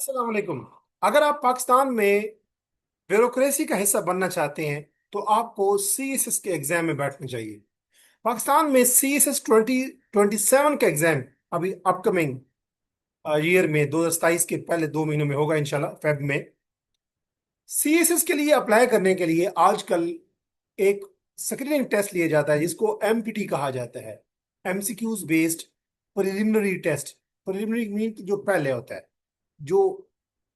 अस्सलाम वालेकुम। अगर आप पाकिस्तान में ब्यूरोक्रेसी का हिस्सा बनना चाहते हैं तो आपको सीएसएस के एग्जाम में बैठना चाहिए। पाकिस्तान में सीएसएस 2027 का एग्जाम अभी अपकमिंग ईयर में 2027 के पहले 2 महीनों में होगा इंशाल्लाह फेब में। सीएसएस के लिए अप्लाई करने के लिए आजकल एक स्क्रीनिंग टेस्ट लिया जाता है जिसको एमपीटी कहा जाता है। MCQs based preliminary test. Preliminary mean जो पहले होता है, जो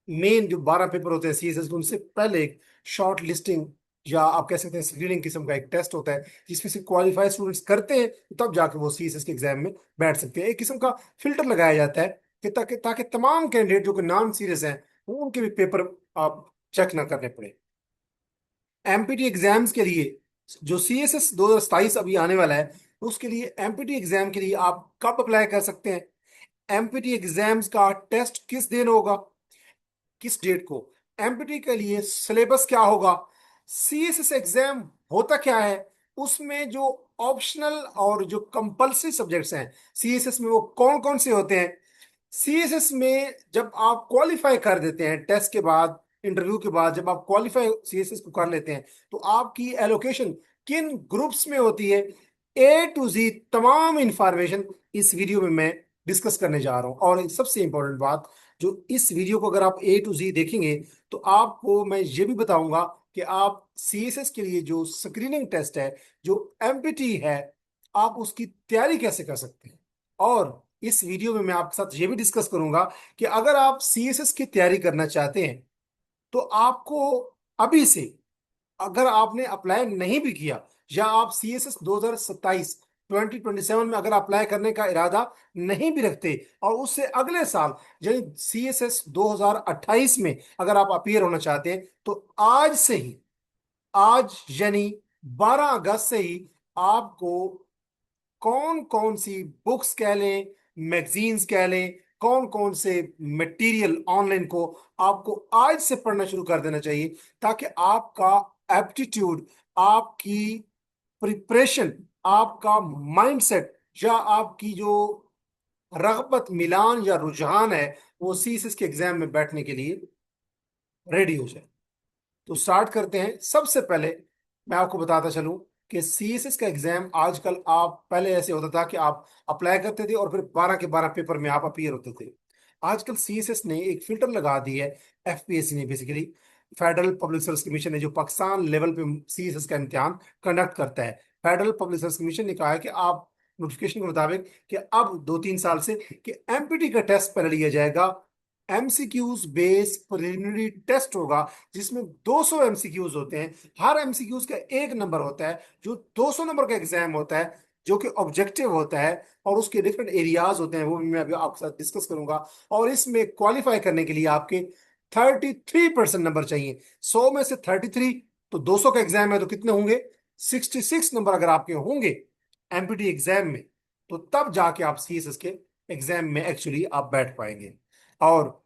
मेन जो 12 पेपर होते हैं सीएसएस उनसे पहले एक शॉर्ट लिस्टिंग या आप कह सकते हैं स्क्रीनिंग किस्म का एक टेस्ट होता है जिसमें से क्वालिफाई स्टूडेंट्स करते हैं तब जाके वो सीएसएस के एग्जाम में बैठ सकते हैं। एक किस्म का फिल्टर लगाया जाता है कि ताकि तमाम कैंडिडेट जो कि नॉन सीरियस हैं वो उनके भी पेपर आप चेक ना करने पड़े। एमपीटी एग्जाम्स के लिए जो सीएसएस 2027 अभी आने वाला है उसके लिए एमपीटी एग्जाम के लिए आप कब अप्लाई कर सकते हैं। एमपीटी एग्जाम्स का टेस्ट किस दिन होगा, किस डेट को। एमपीटी के लिए सिलेबस क्या होगा। सीएसएस एग्जाम होता क्या है, उसमें जो ऑप्शनल और जो कंपल्सरी सब्जेक्ट्स हैं सीएसएस में वो कौन कौन से होते हैं। सीएसएस में जब आप क्वालिफाई कर देते हैं टेस्ट के बाद, इंटरव्यू के बाद जब आप क्वालिफाई सीएसएस को कर लेते हैं तो आपकी एलोकेशन किन ग्रुप्स में होती है, ए टू जी तमाम इंफॉर्मेशन इस वीडियो में मैं डिस्कस करने जा रहा हूं। और सबसे इंपॉर्टेंट बात, जो इस वीडियो को अगर आप ए टू जी देखेंगे तो आपको मैं ये भी बताऊंगा कि आप सीएसएस के लिए जो स्क्रीनिंग टेस्ट है, जो एमपीटी है, आप उसकी तैयारी कैसे कर सकते हैं। और इस वीडियो में मैं आपके साथ ये भी डिस्कस करूंगा कि अगर आप सीएसएस की तैयारी करना चाहते हैं तो आपको अभी से, अगर आपने अप्लाई नहीं भी किया या आप सीएसएस 2027 2027 में अगर अप्लाई करने का इरादा नहीं भी रखते और उससे अगले साल यानी सीएसएस 2028 में अगर आप अपीयर होना चाहते हैं तो आज से ही, आज यानी 12 अगस्त से ही आपको कौन कौन सी बुक्स कह लें, मैगजीन्स कह लें, कौन कौन से मटेरियल ऑनलाइन को आपको आज से पढ़ना शुरू कर देना चाहिए ताकि आपका एप्टीट्यूड, आपकी प्रिपरेशन, आपका माइंडसेट या आपकी जो रगबत मिलान या रुझान है वो सीएसएस के एग्जाम में बैठने के लिए रेडी हो जाए। तो स्टार्ट करते हैं। सबसे पहले मैं आपको बताता चलूं कि सीएसएस का एग्जाम आजकल, आप पहले ऐसे होता था कि आप अप्लाई करते थे और फिर 12 के 12 पेपर में आप अपीयर होते थे। आजकल सीएसएस ने एक फिल्टर लगा दी है, एफपीएससी ने basically, federal public service commission ने, जो पाकिस्तान लेवल पे सीएसएस का इम्तिहान कंडक्ट करता है। फेडरल पब्लिक सर्विस कमीशन ने कहा है कि आप नोटिफिकेशन के मुताबिक कि अब 2-3 साल से कि एमपीटी का टेस्ट पहले लिया जाएगा। एमसीक्यूज बेस्ड प्रिलिमिनरी टेस्ट होगा जिसमें 200 एमसीक्यूज होते हैं। हर एमसीक्यूज का एक नंबर होता है। जो 200 नंबर का एग्जाम होता है जो कि ऑब्जेक्टिव होता है और उसके डिफरेंट एरियाज होते हैं, वो भी मैं अभी आपके साथ डिस्कस करूंगा। और इसमें क्वालिफाई करने के लिए आपके 33% नंबर चाहिए। 100 में से 33, तो 200 का एग्जाम है तो कितने होंगे, 66 नंबर अगर आपके होंगे एमपीटी एग्जाम में तो तब जाके आप सीएसएस के एग्जाम में एक्चुअली आप बैठ पाएंगे। और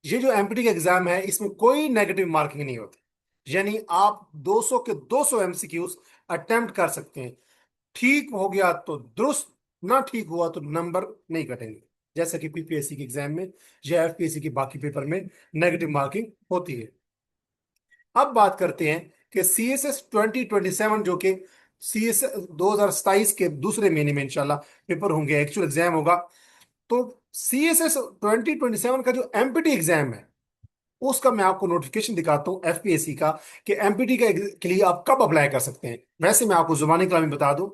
ये जो एमपीटी का एग्जाम है इसमें कोई नेगेटिव मार्किंग नहीं होती, यानी आप 200 के 200 एमसीक्यूज अटेम्प्ट कर सकते हैं। ठीक हो गया तो दुरुस्त, ना ठीक हुआ तो नंबर नहीं कटेंगे, जैसा कि पीपीएससी के एग्जाम में या एफपीएससी के बाकी पेपर में नेगेटिव मार्किंग होती है। अब बात करते हैं कि सीएसएस 2027 जो कि सीएस 2027 के दूसरे महीने में इंशाल्लाह पेपर होंगे, एक्चुअल एग्जाम होगा। तो सीएसएस 2027 का जो एमपीटी एग्जाम है उसका मैं आपको नोटिफिकेशन दिखाता हूँ एफपीएससी का, कि एमपीटी के लिए आप कब अप्लाई कर सकते हैं। वैसे मैं आपको जुबानी कलामी बता दूं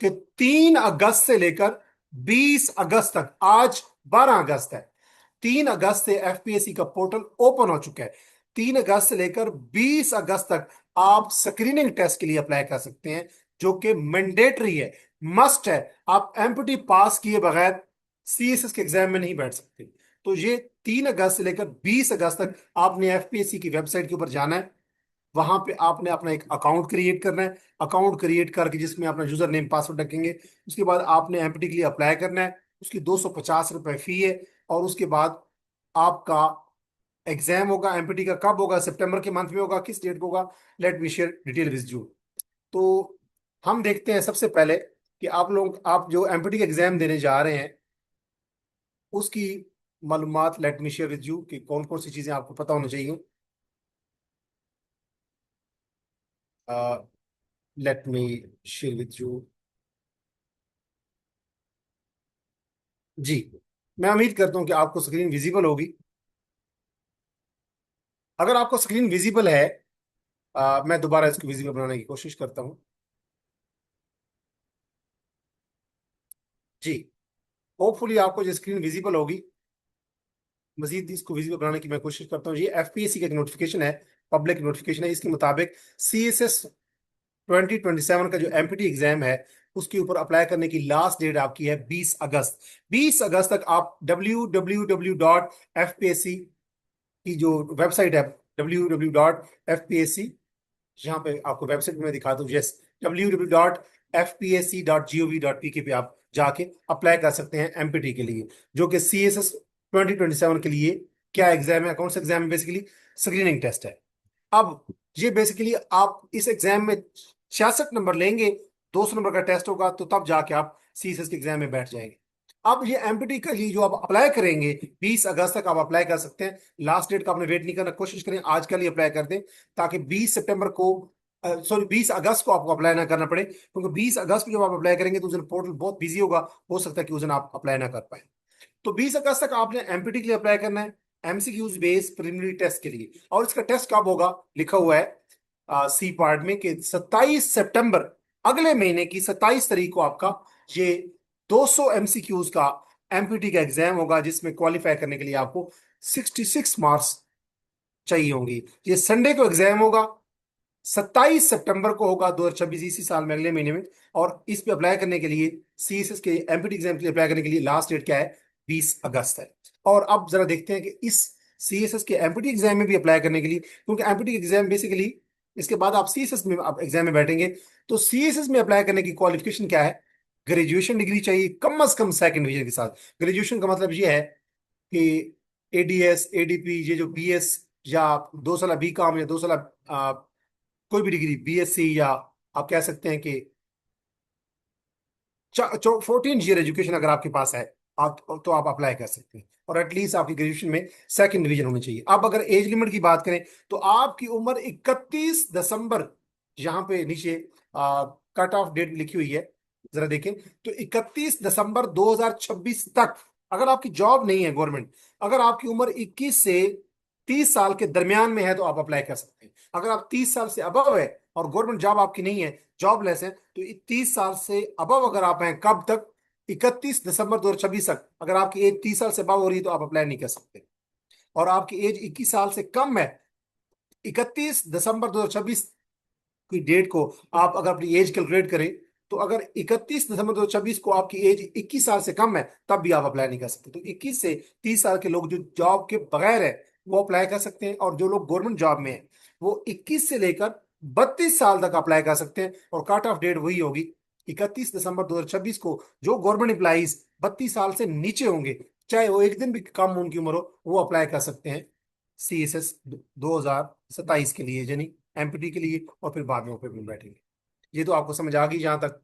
कि 3 अगस्त से लेकर 20 अगस्त तक, आज 12 अगस्त है, 3 अगस्त से एफपीएससी का पोर्टल ओपन हो चुका है। 3 अगस्त से लेकर 20 अगस्त तक आप स्क्रीनिंग टेस्ट के लिए अप्लाई कर सकते हैं जो कि मैंडेटरी है, मस्ट है। आप एमपीटी पास किए बगैर सीएसएस के एग्जाम में नहीं बैठ सकते। तो ये 3 अगस्त से लेकर 20 अगस्त तक आपने एफपीएससी की वेबसाइट के ऊपर जाना है। वहां पे आपने अपना एक अकाउंट क्रिएट करना है। अकाउंट क्रिएट करके जिसमें अपना यूजर नेम पासवर्ड रखेंगे, उसके बाद आपने एमपीटी के लिए अप्लाई करना है। उसकी 250 रुपये फी है। और उसके बाद आपका एग्जाम होगा। एमपीटी का कब होगा, सितंबर के मंथ में होगा, किस डेट को होगा, late me share detail with you. तो हम देखते हैं सबसे पहले कि आप लोग, आप जो एमपीटी का एग्जाम देने जा रहे हैं उसकी मालूमात let me share with you कि कौन कौन सी चीजें आपको पता होनी चाहिए। Let me share with you. जी, मैं उम्मीद करता हूँ कि आपको स्क्रीन विजिबल होगी। अगर आपको स्क्रीन विजिबल है, मैं दोबारा इसको विजिबल बनाने की कोशिश करता हूँ। जी, होपफुली आपको जो स्क्रीन विजिबल होगी। मजीद इसको विजिबल बनाने की मैं कोशिश करता हूँ। ये एफपीएससी का एक नोटिफिकेशन है, पब्लिक नोटिफिकेशन है। इसके मुताबिक सीएसएस 2027 का जो एमपीटी एग्जाम है, उसके ऊपर अप्लाई करने की लास्ट डेट आपकी है 20 अगस्त। 20 अगस्त तक आप www.fpsc की जो वेबसाइट है, www.fpsc, यहाँ पे आपको वेबसाइट में दिखा दूँ, यस, www.fpsc.gov.pk पे आप जाके अप्लाई कर सकते हैं एमपीटी के लिए, जो कि सीएसएस 2027 के लिए क्या एग्जाम है, कौन सा एग्जाम है, बेसिकली स्क्रीनिंग टेस्ट है। अब ये बेसिकली आप इस एग्जाम में 66 नंबर लेंगे, 200 नंबर का टेस्ट होगा, तो तब जाके आप सीएसएस के एग्जाम में बैठ जाएंगे। अब ये एमपीटी के लिए जो आप अप्लाई करेंगे, 20 अगस्त तक आप अप्लाई कर सकते हैं। लास्ट डेट का आपने वेट नहीं करना, कोशिश करें आज कल ही अप्लाई कर दें, ताकि 20 सितंबर को, सॉरी 20 अगस्त को आपको अप्लाई ना करना पड़े, क्योंकि 20 अगस्त को जब आप अप्लाई करेंगे तो उस दिन पोर्टल बहुत बिजी होगा, हो सकता है कि उस दिन आप अप्लाई ना कर पाए। तो 20 अगस्त तक आपने एमपीटी के लिए अप्लाई करना है, एमसीक्यूज बेस्ड प्रिलिमिनरी टेस्ट के लिए। और इसका टेस्ट कब होगा, लिखा हुआ है सी पार्ट में कि 27 सितंबर, अगले महीने की 27 तारीख को आपका ये 200 एमसीक्यूज का एमपीटी का एग्जाम होगा, जिसमें क्वालिफाई करने के लिए आपको 66 मार्क्स चाहिए होंगी। ये संडे को एग्जाम होगा, 27 सितंबर को होगा 2026, इसी साल में, अगले महीने में। और इस पे अप्लाई करने के लिए, सीएसएस के एमपीटी एग्जाम के लिए अप्लाई करने के लिए लास्ट डेट क्या है, 20 अगस्त है। और अब जरा देखते हैं कि इस सीएसएस के एमपीटी एग्जाम में भी अप्लाई करने के लिए, क्योंकि एमपीटी एग्जाम बेसिकली इसके बाद आप सीएसएस में आप एग्जाम में बैठेंगे, तो सीएसएस में अप्लाई करने की क्वालिफिकेशन क्या है, ग्रेजुएशन डिग्री चाहिए कम अज कम सेकंड डिवीजन के साथ। ग्रेजुएशन का मतलब ये है कि एडीएस एडीपी, ये जो बीएस, या 2 साल बीकॉम, या 2 साल कोई भी डिग्री, बीएससी, या आप कह सकते हैं कि 14 ईयर एजुकेशन अगर आपके पास है, आप तो आप अप्लाई कर सकते हैं। और एटलीस्ट आपकी ग्रेजुएशन में सेकंड डिवीजन होनी चाहिए। अब अगर एज लिमिट की बात करें, तो आपकी उम्र 31 दिसंबर, यहाँ पे नीचे कट ऑफ डेट लिखी हुई है, जरा देखें, तो 31 दिसंबर 2026 तक, अगर आपकी जॉब नहीं है गवर्नमेंट, अगर आपकी उम्र 21 से 30 साल के दरमियान में है, तो आप अप्लाई कर सकते हैं। अगर आप 30 साल से अबव है और गवर्नमेंट जॉब आपकी नहीं है, जॉबलेस है, तो 30 साल से अबव अगर आप हैं, कब तक, 31 दिसंबर 2026 तक। अगर आपकी एज 30 साल से अबव हो रही है, तो आप अप्लाई नहीं कर सकते। और आपकी एज 21 साल से कम है, 31 दिसंबर 2026 की डेट को आप अगर अपनी एज कैलकुलेट करें, तो अगर 31 दिसंबर 2026 को आपकी एज 21 साल से कम है, तब भी आप अप्लाई नहीं कर सकते। तो 21 से 30 साल के लोग जो जॉब के बगैर है, वो अप्लाई कर सकते हैं। और जो लोग गवर्नमेंट जॉब में है, वो 21 से लेकर 32 साल तक अप्लाई कर सकते हैं। और कट ऑफ डेट वही होगी, 31 दिसंबर 2026 को जो गवर्नमेंट एम्प्लॉइज 32 साल से नीचे होंगे, चाहे वो एक दिन भी कम उनकी उम्र हो, वो अप्लाई कर सकते हैं सीएसएस 2027 के लिए, यानी एमपीटी के लिए। और फिर बाद में वो पेपर में बैठेंगे। ये तो आपको समझ आ गई जहां तक।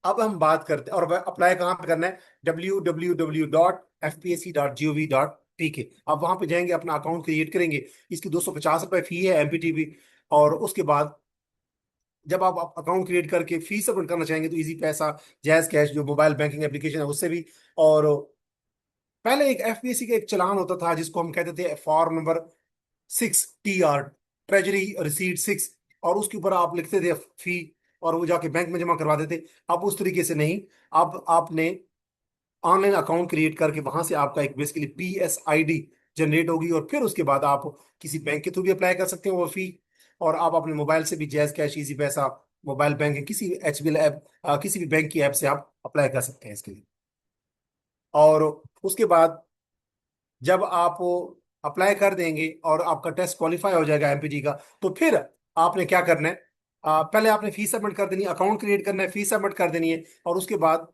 अब हम बात करते हैं, और अप्लाई कहाँ पे करना है, www.fpsc.gov.pk। आप वहां पे जाएंगे, अपना अकाउंट क्रिएट करेंगे। इसकी 250 रुपये फी है एमपीटी की। और उसके बाद जब आप अकाउंट क्रिएट करके फीस सबमिट करना चाहेंगे, तो इजी पैसा, जैज कैश जो मोबाइल बैंकिंग एप्लीकेशन है, उससे भी। और पहले एक एफपीएससी का एक चालान होता था, जिसको हम कहते the form number 6 TR, treasury receipt 6, और उसके ऊपर आप लिखते थे फी, और वो जाके बैंक में जमा करवा देते। अब उस तरीके से नहीं, अब आपने ऑनलाइन अकाउंट क्रिएट करके वहां से आपका एक बेसिकली PSID जनरेट होगी, और फिर उसके बाद आप किसी बैंक के थ्रू भी अप्लाई कर सकते हैं वो फी। और आप अपने मोबाइल से भी जैज कैश, इजी पैसा, मोबाइल बैंकिंग, किसी भी एचबीएल ऐप, किसी भी बैंक की ऐप से आप अप्लाई कर सकते हैं इसके लिए। और उसके बाद जब आप अप्लाई कर देंगे और आपका टेस्ट क्वालिफाई हो जाएगा एमपीटी का, तो फिर आपने क्या करना है, पहले आपने फीस सबमिट कर देनी है, अकाउंट क्रिएट करना है, फीस सबमिट कर देनी है। और उसके बाद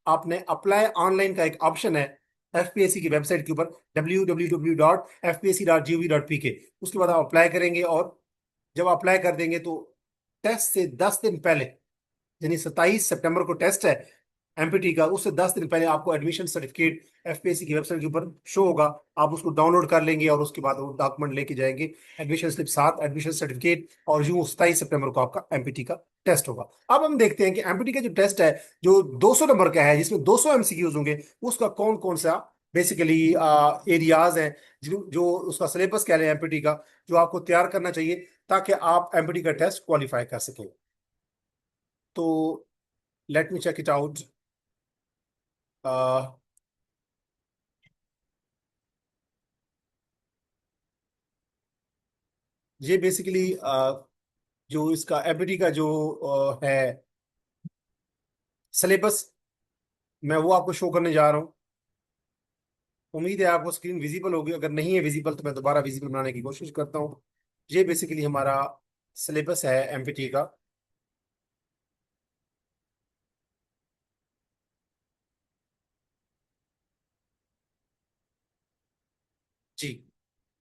आपने अप्लाई ऑनलाइन का एक ऑप्शन है एफपीएससी की वेबसाइट के ऊपर, www.fpsc.gov.pk। उसके बाद आप अप्लाई करेंगे, और जब अप्लाई कर देंगे, तो टेस्ट से 10 दिन पहले, यानी 27 सितंबर को टेस्ट है, एमपीटी का, उससे 10 दिन पहले आपको एडमिशन सर्टिफिकेट एफपीएससी की वेबसाइट के ऊपर शो होगा। आप उसको डाउनलोड कर लेंगे और उसके बाद वो डॉक्यूमेंट लेके जाएंगे, एडमिशन स्लिप साथ एडमिशन सर्टिफिकेट, और यूं 27 सितंबर को आपका एमपीटी का टेस्ट होगा। अब हम देखते हैं कि एमपीटी का जो टेस्ट है, जो 200 नंबर का है, जिसमें 200 एमसीक्यूज होंगे, उसका कौन कौन सा बेसिकली एरियाज हैं, जो उसका सिलेबस कह रहे हैं एमपीटी का, जो आपको तैयार करना चाहिए ताकि आप एमपीटी का टेस्ट क्वालिफाई कर सकें। तो let me check it out. ये बेसिकली जो इसका एमपीटी का जो है सिलेबस, मैं वो आपको शो करने जा रहा हूँ। उम्मीद है आपको स्क्रीन विजिबल होगी, अगर नहीं है विजिबल तो मैं दोबारा विजिबल बनाने की कोशिश करता हूँ। ये बेसिकली हमारा सिलेबस है एमपीटी का। जी,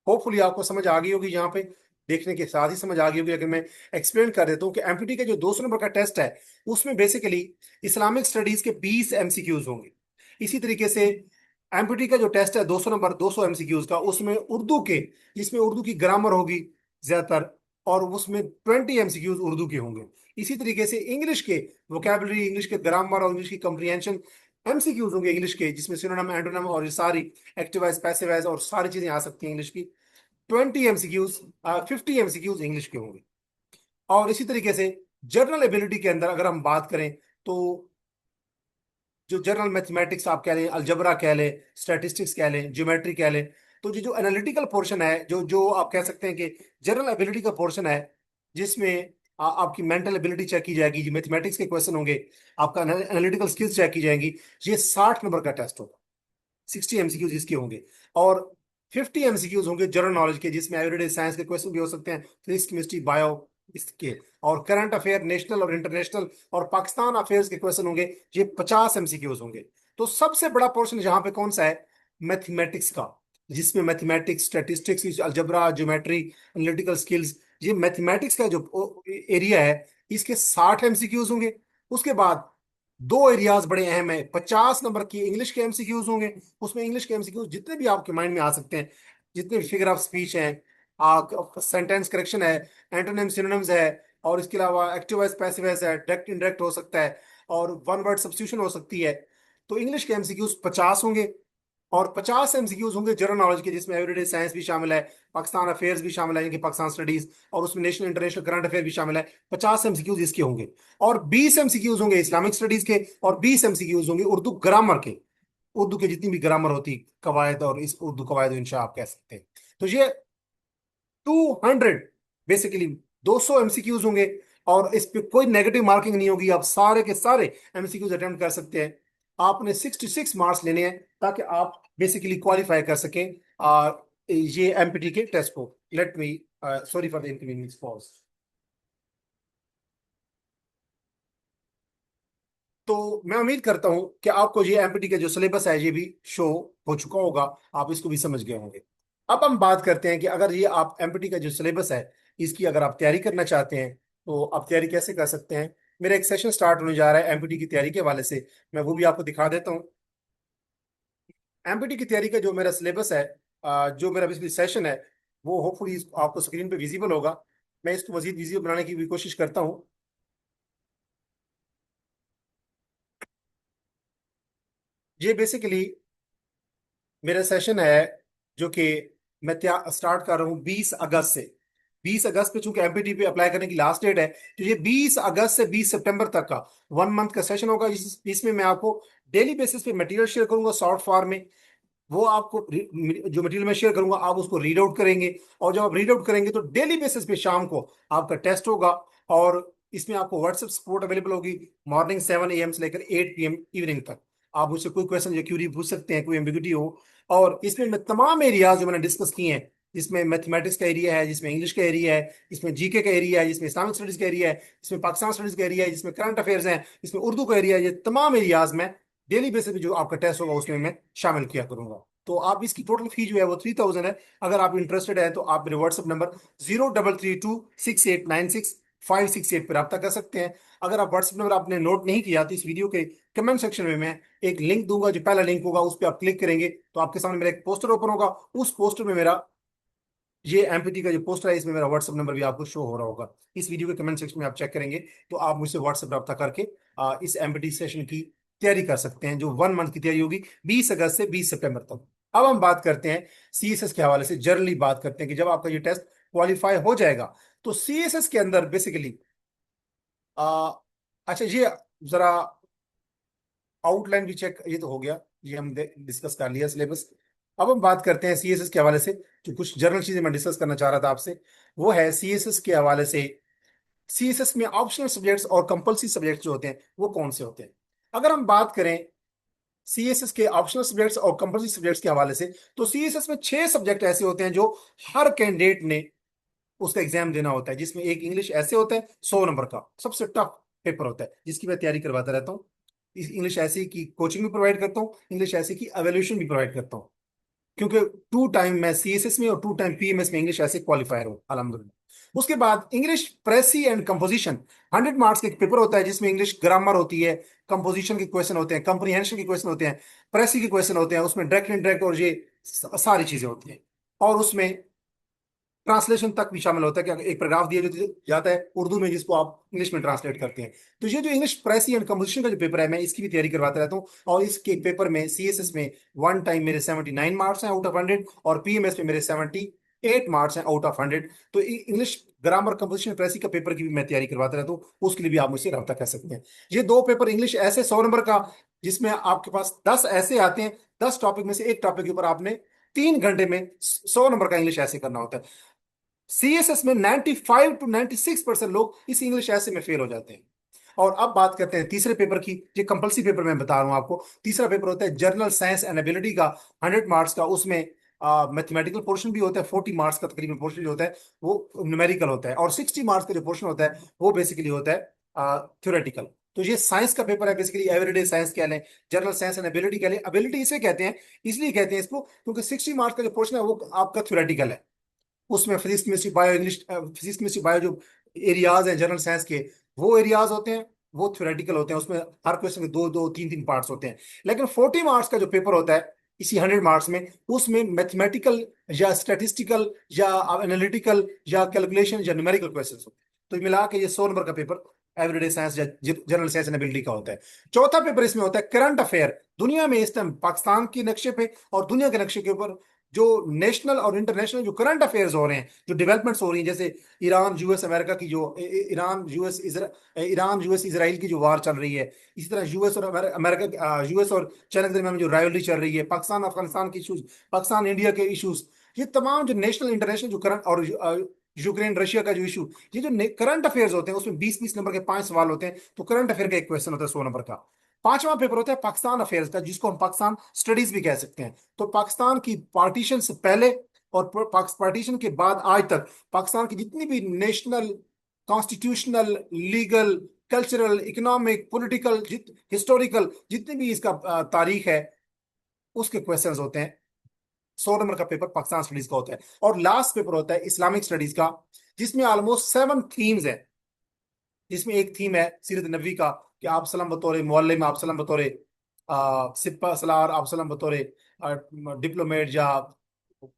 होपफुली आपको समझ आ गई होगी, यहाँ पे देखने के साथ ही समझ आ गई होगी। अगर मैं एक्सप्लेन कर देता हूँ कि एमपीटी का जो 200 नंबर का टेस्ट है, उसमें बेसिकली इस्लामिक स्टडीज के 20 एमसीक्यूज होंगे। इसी तरीके से एमपीटी का जो टेस्ट है 200 नंबर 200 एमसीक्यूज का, उसमें उर्दू के, जिसमें उर्दू की ग्रामर होगी ज्यादातर, और उसमें 20 एमसीक्यूज उर्दू के होंगे। इसी तरीके से इंग्लिश के वोकेबलरी, इंग्लिश के ग्रामर और इंग्लिश की कंप्रीहेंशन एमसीक्यूज होंगे इंग्लिश के, जिसमें सिनोनिम एंटोनिम और ये सारी एक्टिव वॉइस पैसिव वॉइस और सारी चीजें आ सकती हैं इंग्लिश की। 20 एमसीक्यूज, 50 एमसीक्यूज इंग्लिश के होंगे। और इसी तरीके से जनरल एबिलिटी के अंदर अगर हम बात करें, तो जो जनरल मैथमेटिक्स आप कह लें, अलजबरा कह लें, स्टैटिस्टिक्स कह लें, ज्योमेट्री कह लें, तो ये जो एनालिटिकल पोर्शन है, जो जो आप कह सकते हैं कि जनरल एबिलिटी का पोर्शन है, जिसमें आपकी मेंटल एबिलिटी चेक की जाएगी, जो मैथमेटिक्स के क्वेश्चन होंगे, आपका एनालिटिकल स्किल्स चेक की जाएंगी। ये 60 नंबर का टेस्ट होगा। 60 एमसीक्यूज इसके होंगे। और 50 एमसीक्यूज होंगे जनरल नॉलेज के, जिसमें एवरीडे साइंस के क्वेश्चन भी हो सकते हैं, फिजिक्स केमिस्ट्री बायो इसके। और करंट अफेयर नेशनल और इंटरनेशनल और पाकिस्तान अफेयर्स के क्वेश्चन होंगे। ये 50 एमसीक्यूज होंगे। तो सबसे बड़ा पोर्शन यहाँ पे कौन सा है? मैथमेटिक्स का, जिसमें mathematics, statistics, algebra, geometry, analytical skills, ये मैथमेटिक्स का जो एरिया है, इसके 60 एमसीक्यूज होंगे। उसके बाद दो एरियाज बड़े अहम है, 50 नंबर की इंग्लिश के एमसीक्यूज होंगे। उसमें इंग्लिश के एमसीक्यूज जितने भी आपके माइंड में आ सकते हैं, जितने भी फिगर ऑफ स्पीच हैं, सेंटेंस करेक्शन है, एंटोनिम सिनोनिम्स है, और इसके अलावा एक्टिव वॉइस पैसिव वॉइस है, डायरेक्ट इनडायरेक्ट हो सकता है, और वन वर्ड सब्स्टिट्यूशन हो सकती है। तो इंग्लिश के एमसीक्यूज 50 होंगे। और 50 एमसीक्यूज होंगे जनरल नॉलेज के, जिसमें एवरीडे साइंस भी शामिल है, पाकिस्तान अफेयर्स भी शामिल है, यानी कि पाकिस्तान स्टडीज, और उसमें नेशनल इंटरनेशनल करंट अफेयर भी शामिल है। 50 एमसीक्यूज इसके होंगे। और 20 एमसीक्यूज होंगे इस्लामिक स्टडीज के, और 20 एमसीक्यूज होंगे उर्दू ग्रामर के। उर्दू की जितनी भी ग्रामर होती, कवायद, और इस उर्दू कवायद इंशा आप कह सकते हैं। तो ये 200 बेसिकली 200 एमसीक्यूज होंगे। और इस पे कोई नेगेटिव मार्किंग नहीं होगी, आप सारे के सारे एमसीक्यूज अटेम्प्ट कर सकते हैं। आपने 66 मार्क्स लेने हैं ताकि आप बेसिकली क्वालिफाई कर सकें ये एमपीटी के टेस्ट को। Let me, sorry for the inconvenience pause. तो मैं उम्मीद करता हूं कि आपको ये एमपीटी का जो सिलेबस है ये भी शो हो चुका होगा, आप इसको भी समझ गए होंगे। अब हम बात करते हैं कि अगर ये आप एमपीटी का जो सिलेबस है, इसकी अगर आप तैयारी करना चाहते हैं, तो आप तैयारी कैसे कर सकते हैं। मेरा एक सेशन स्टार्ट होने जा रहा है एमपीटी की तैयारी के हवाले से, मैं वो भी आपको दिखा देता हूँ। एमपीटी की तैयारी का जो मेरा सिलेबस है, जो मेरा बेसिकली सेशन है, वो होपफुली आपको स्क्रीन पे विजिबल होगा। मैं इसको मजीद विजिबल बनाने की भी कोशिश करता हूँ। ये बेसिकली मेरा सेशन है, जो कि मैं त्या स्टार्ट कर रहा हूँ 20 अगस्त से। 20 अगस्त पे चूंकि एमपीटी पे अप्लाई करने की लास्ट डेट है, तो ये 20 अगस्त से 20 सितंबर तक का 1 मंथ का सेशन होगा। इसमें मैं आपको डेली बेसिस पे मटेरियल शेयर करूंगा शॉर्ट फॉर्म में। वो आपको जो मटेरियल मैं शेयर करूंगा, आप उसको रीड आउट करेंगे। और जब आप रीड आउट करेंगे, तो डेली बेसिस पे शाम को आपका टेस्ट होगा। और इसमें आपको व्हाट्सएप सपोर्ट अवेलेबल होगी, मॉर्निंग 7 AM से लेकर 8 PM इवनिंग तक। आप मुझसे कोई क्वेश्चन या क्यूरी पूछ सकते हैं, कोई एम्बिग्यूटी हो। और इसमें मैं तमाम एरियाज जो मैंने डिस्कस किए हैं, जिसमें मैथमेटिक्स का एरिया है, जिसमें इंग्लिश का एरिया है, जिसमें जीके का एरिया है, जिसमें इस्लामिक स्टडीज का एरिया है, जिसमें पाकिस्तान स्टडीज का एरिया है, जिसमें करंट अफेयर्स हैं, जिसमें उर्दू का एरिया है, ये तमाम एरियाज में डेली बेसिस पे जो आपका टेस्ट होगा उसमें मैं शामिल किया करूंगा। तो आप इसकी टोटल फी जो है वो 3000 है। अगर आप इंटरेस्टेड है तो आप मेरे व्हाट्सएप नंबर 03326896 568 पर रब्ता कर सकते हैं। अगर आप व्हाट्सएप नंबर आपने नोट नहीं किया तो इस वीडियो के कमेंट सेक्शन में मैं एक लिंक दूंगा, जो पहला लिंक होगा उस पर आप क्लिक करेंगे तो आपके सामने मेरा एक पोस्टर ओपन होगा। उस पोस्टर में मेरा ये एमपीटी का जो पोस्टर है, इसमें मेरा व्हाट्सएप नंबर भी आपको शो हो रहा होगा। इस वीडियो के कमेंट सेक्शन में आप चेक करेंगे तो आप मुझसे व्हाट्सएप रब्ता करके इस एमपीटी सेशन की तैयारी कर सकते हैं, जो 1 मंथ की तैयारी होगी 20 अगस्त से 20 सितंबर तक। अब हम बात करते हैं सीएसएस के हवाले से, जनरली बात करते हैं कि जब आपका ये टेस्ट क्वालिफाई हो जाएगा तो सीएसएस के अंदर बेसिकली अच्छा ये जरा आउटलाइन भी चेक, ये तो हो गया, ये हम डिस्कस कर लिया सिलेबस। अब हम बात करते हैं सीएसएस के हवाले से, जो कुछ जनरल चीजें मैं डिस्कस करना चाह रहा था आपसे, वो है सीएसएस के हवाले से सीएसएस में ऑप्शनल सब्जेक्ट्स और कंपल्सरी सब्जेक्ट्स जो होते हैं वो कौन से होते हैं। अगर हम बात करें सीएसएस के ऑप्शनल सब्जेक्ट्स और कंपल्सरी सब्जेक्ट्स के हवाले से, तो सीएसएस में 6 सब्जेक्ट ऐसे होते हैं जो हर कैंडिडेट ने उसका एग्जाम देना होता है, जिसमें एक इंग्लिश ऐसे होता है 100 नंबर का सबसे टफ पेपर होता है, जिसकी मैं तैयारी करवाता रहता हूँ। इस इंग्लिश ऐसे की कोचिंग भी प्रोवाइड करता हूँ, इंग्लिश ऐसे की एवेल्यूशन भी प्रोवाइड करता हूँ, क्योंकि 2 टाइम मैं सीएसएस में और 2 टाइम पीएमएस में इंग्लिश ऐसे क्वालिफायर हूँ अल्हम्दुलिल्लाह। उसके बाद इंग्लिश प्रेसी एंड कंपोजिशन 100 मार्क्स का एक पेपर होता है, जिसमें इंग्लिश ग्रामर होती है, कंपोजिशन के क्वेश्चन होते हैं, कंप्रीहेंशन के क्वेश्चन होते हैं, प्रेसी के क्वेश्चन होते हैं, उसमें डायरेक्ट इनडायरेक्ट और ये सारी चीजें होती हैं। और उसमें ट्रांसलेशन तक भी शामिल होता है कि एक पैराग्राफ दिया जाता है उर्दू में, जिसको आप इंग्लिश में ट्रांसलेट करते हैं। तो ये जो इंग्लिश प्रेसी एंड कंपोजिशन का जो पेपर है, मैं इसकी भी तैयारी करवाता रहता हूँ। और इसके पेपर में सीएसएस में 1 टाइम मेरे 79 मार्क्स हैं आउट ऑफ 100, और पीएमएस में मेरे 78 मार्क्स हैं आउट ऑफ 100। तो इंग्लिश ग्रामर कंपोजिशन प्रेसी का पेपर की भी मैं तैयारी करवाता रहता हूँ, उसके लिए भी आप मुझसे रब्ता कर सकते हैं। ये 2 पेपर इंग्लिश ऐसे 100 नंबर का, जिसमें आपके पास 10 ऐसे आते हैं, 10 टॉपिक में से एक टॉपिक के ऊपर आपने 3 घंटे में 100 नंबर का इंग्लिश ऐसे करना होता है। सीएसएस में 95 to 96% लोग इस इंग्लिश ऐसे में फेल हो जाते हैं। और अब बात करते हैं तीसरे पेपर की। ये कंपलसरी पेपर मैं बता रहा हूं आपको। तीसरा पेपर होता है जनरल साइंस एंड एबिलिटी का, 100 मार्क्स का। उसमें मैथमेटिकल पोर्शन भी होता है, 40 मार्क्स का तकरीबन पोर्शन जो होता है वो न्यूमेरिकल होता है, और 60 मार्क्स का जो पोर्शन होता है वो बेसिकली होता है थ्योरेटिकल। तो ये साइंस का पेपर है, बेसिकली एवरीडे साइंस कह लें, जनरल साइंस एंड एबिलिटी कह लें। एबिलिटी इसे कहते हैं, इसलिए कहते हैं इसको क्योंकि 60 मार्क्स का जो पोर्शन है वो आपका थ्योरेटिकल है। उसमें physics chemistry bio English, physics chemistry bio जो एरियाज हैं जनरल साइंस के, वो एरियाज होते हैं, वो थ्योरेटिकल होते हैं। उसमें हर क्वेश्चन के 2 2 3 3 पार्ट्स होते हैं। लेकिन 40 मार्क्स का जो पेपर होता है इसी 100 मार्क्स में, उसमें मैथमेटिकल या स्टैटिस्टिकल या एनालिटिकल या कैलकुलेशन या न्यूमेरिकल क्वेश्चन होते हैं। तो मिला के ये 100 नंबर का पेपर एवरीडे साइंस या जनरल साइंस एंड एबिलिटी का होता है। चौथा पेपर इसमें होता है करंट अफेयर। दुनिया में इस टाइम पाकिस्तान के नक्शे पे और दुनिया के नक्शे के ऊपर जो नेशनल और इंटरनेशनल जो करंट अफेयर्स हो रहे हैं, जो डेवलपमेंट्स हो रही हैं, जैसे ईरान यूएस अमेरिका की जो ईरान यूएस इसराइल की जो वार चल रही है, इसी तरह यूएस और अमेरिका, यूएस और चाइना के दरमियान जो राइवलरी चल रही है, पाकिस्तान अफगानिस्तान के इशूज, पाकिस्तान इंडिया के इशूज, ये तमाम जो नेशनल इंटरनेशनल जो करंट, और यूक्रेन रशिया का जो इशू, ये जो करंट अफेयर्स होते हैं उसमें 20 20 नंबर के 5 सवाल होते हैं। तो करंट अफेयर का एक क्वेश्चन होता है 100 नंबर का। पांचवा पेपर होता है पाकिस्तान अफेयर्स का, जिसको हम पाकिस्तान स्टडीज भी कह सकते हैं। तो पाकिस्तान की पार्टीशन से पहले और पार्टीशन के बाद आज तक पाकिस्तान की जितनी भी national, constitutional, legal, cultural, economic, political, historical, जितनी भी इसका तारीख है, उसके क्वेश्चंस होते हैं। 100 नंबर का पेपर पाकिस्तान स्टडीज का होता है। और लास्ट पेपर होता है इस्लामिक स्टडीज का, जिसमें ऑलमोस्ट 7 थीम्स है। जिसमें एक थीम है सीरत नबी का, कि आप सलाम बतौर मोअल्लिम, आप सलाम बतौर सिपा सलार, आप सलाम बतौर डिप्लोमेट या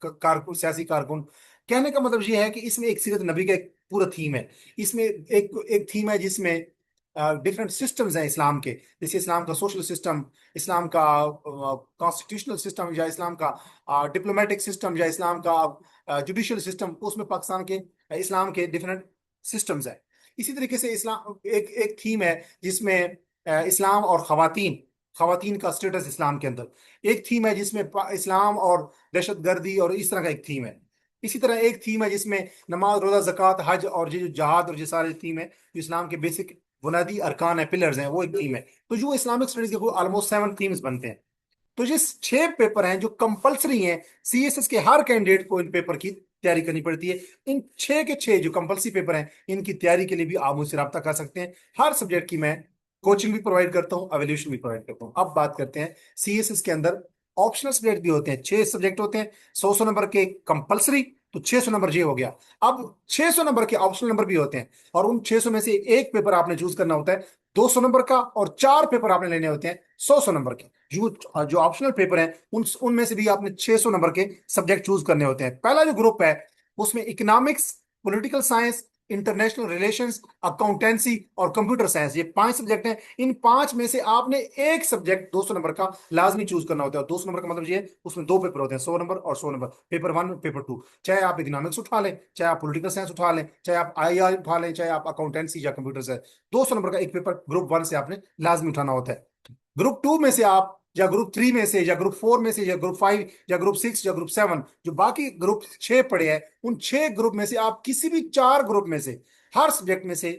कारकुन, सियासी कारकुन। कहने का मतलब ये है कि इसमें एक सीरत नबी का एक पूरा थीम है। इसमें एक एक थीम है जिसमें डिफरेंट सिस्टम्स हैं इस्लाम के, जैसे इस्लाम का सोशल सिस्टम, इस्लाम का कॉन्स्टिट्यूशनल सिस्टम, या इस्लाम का डिप्लोमेटिक सिस्टम, या इस्लाम का जुडिशियल सिस्टम। उसमें पाकिस्तान के इस्लाम के डिफरेंट सिस्टम्स हैं। इसी तरीके से इस्लाम एक एक थीम है जिसमें इस्लाम और खवातीन, खवातीन का स्टेटस इस्लाम के अंदर। एक थीम है जिसमें इस्लाम और दहशत गर्दी, और इस तरह का एक थीम है। इसी तरह एक थीम है जिसमें नमाज, रोजा, जक़ात, हज, और ये जो जहाद और ये सारे थीम है जो इस्लाम के बेसिक बुनियादी अरकान है, पिलर्स हैं, वो एक थीम है। तो जो इस्लामिक स्टडीज के ऑलमोस्ट 7 थीम्स बनते हैं। तो ये 6 पेपर हैं जो कंपलसरी हैं, सीएसएस के हर कैंडिडेट को इन पेपर की तैयारी करनी पड़ती है। इन 6 के 6 जो कंपलसरी पेपर हैं, इनकी तैयारी के लिए भी आप मुझसे रब्ता कर सकते हैं। हर सब्जेक्ट की मैं कोचिंग भी प्रोवाइड करता हूँ, एवेल्यूशन भी प्रोवाइड करता हूँ। अब बात करते हैं सीएसएस के अंदर ऑप्शनल सब्जेक्ट भी होते हैं। 6 सब्जेक्ट होते हैं, 100 100 नंबर के कंपलसरी, तो 600 नंबर ये हो गया। अब 600 नंबर के ऑप्शनल नंबर भी होते हैं, और उन 600 में से एक पेपर आपने चूज करना होता है 200 नंबर का, और 4 पेपर आपने लेने होते हैं 100 नंबर के। जो जो ऑप्शनल पेपर हैं उनमें से भी आपने 600 नंबर के सब्जेक्ट चूज करने होते हैं। पहला जो ग्रुप है उसमें economics, political science, international relations, accountancy और कंप्यूटर साइंस, ये 5 सब्जेक्ट हैं। इन 5 में से आपने एक सब्जेक्ट 200 नंबर का लाजमी चूज करना होता है। 200 नंबर का मतलब ये है उसमें दो पेपर होते हैं, 100 नंबर और 100 नंबर, पेपर 1 पेपर 2। चाहे आप इकोनॉमिक्स उठा लें, चाहे आप पॉलिटिकल साइंस उठा लें, चाहे आप आईआर उठा लें, चाहे आप अकाउंटेंसी या कंप्यूटर साइंस, 200 नंबर का एक पेपर ग्रुप 1 से आपने लाजमी उठाना होता है। ग्रुप 2 में से आप, या ग्रुप 3 में से, या ग्रुप 4 में से, या ग्रुप 5, या ग्रुप 6, या ग्रुप 7, जो बाकी ग्रुप 6 पड़े हैं, उन 6 ग्रुप में से आप किसी भी 4 ग्रुप में से, हर सब्जेक्ट में से,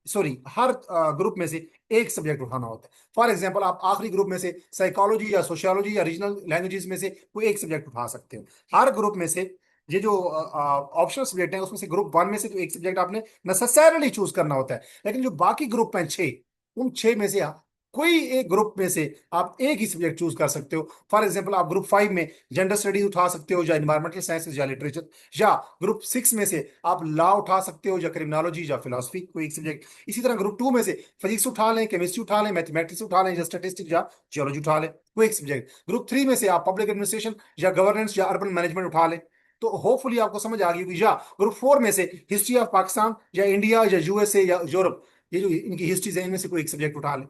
सॉरी हर ग्रुप में से एक सब्जेक्ट उठाना होता है। फॉर एग्जांपल, आप आखिरी ग्रुप में से साइकोलॉजी या सोशियोलॉजी या रीजनल लैंग्वेजेस में से कोई एक सब्जेक्ट उठा सकते हो। हर ग्रुप में से ये जो ऑप्शनल सब्जेक्ट है उसमें से ग्रुप 1 में से तो एक सब्जेक्ट आपने नेसेसरली चूज करना होता है। लेकिन जो बाकी ग्रुप हैं 6, उन 6 में से कोई एक ग्रुप में से आप एक ही सब्जेक्ट चूज कर सकते हो। फॉर एग्जांपल, आप ग्रुप 5 में जेंडर स्टडीज उठा सकते हो, या इन्वायरमेंटल साइंसेज या लिटरेचर, या ग्रुप 6 में से आप लॉ उठा सकते हो, या क्रिमिनोलॉजी या फिलोसफी, कोई एक सब्जेक्ट। इसी तरह ग्रुप 2 में से फिजिक्स उठा लें, केमिस्ट्री उठा लें, मैथमेटिक्स उठा लें, या स्टैटिस्टिक्स या जियोलॉजी उठा लें, कोई एक सब्जेक्ट। ग्रुप 3 में से आप पब्लिक एडमिनिस्ट्रेशन या गवर्नेंस या अर्बन मैनेजमेंट उठा लें। तो होपफुली आपको समझ आ गई होगी। या ग्रुप 4 में से हिस्ट्री ऑफ पाकिस्तान या इंडिया या यूएसए या यूरोप, ये जो इनकी हिस्ट्रीज है, इनमें से कोई एक सब्जेक्ट उठा लें।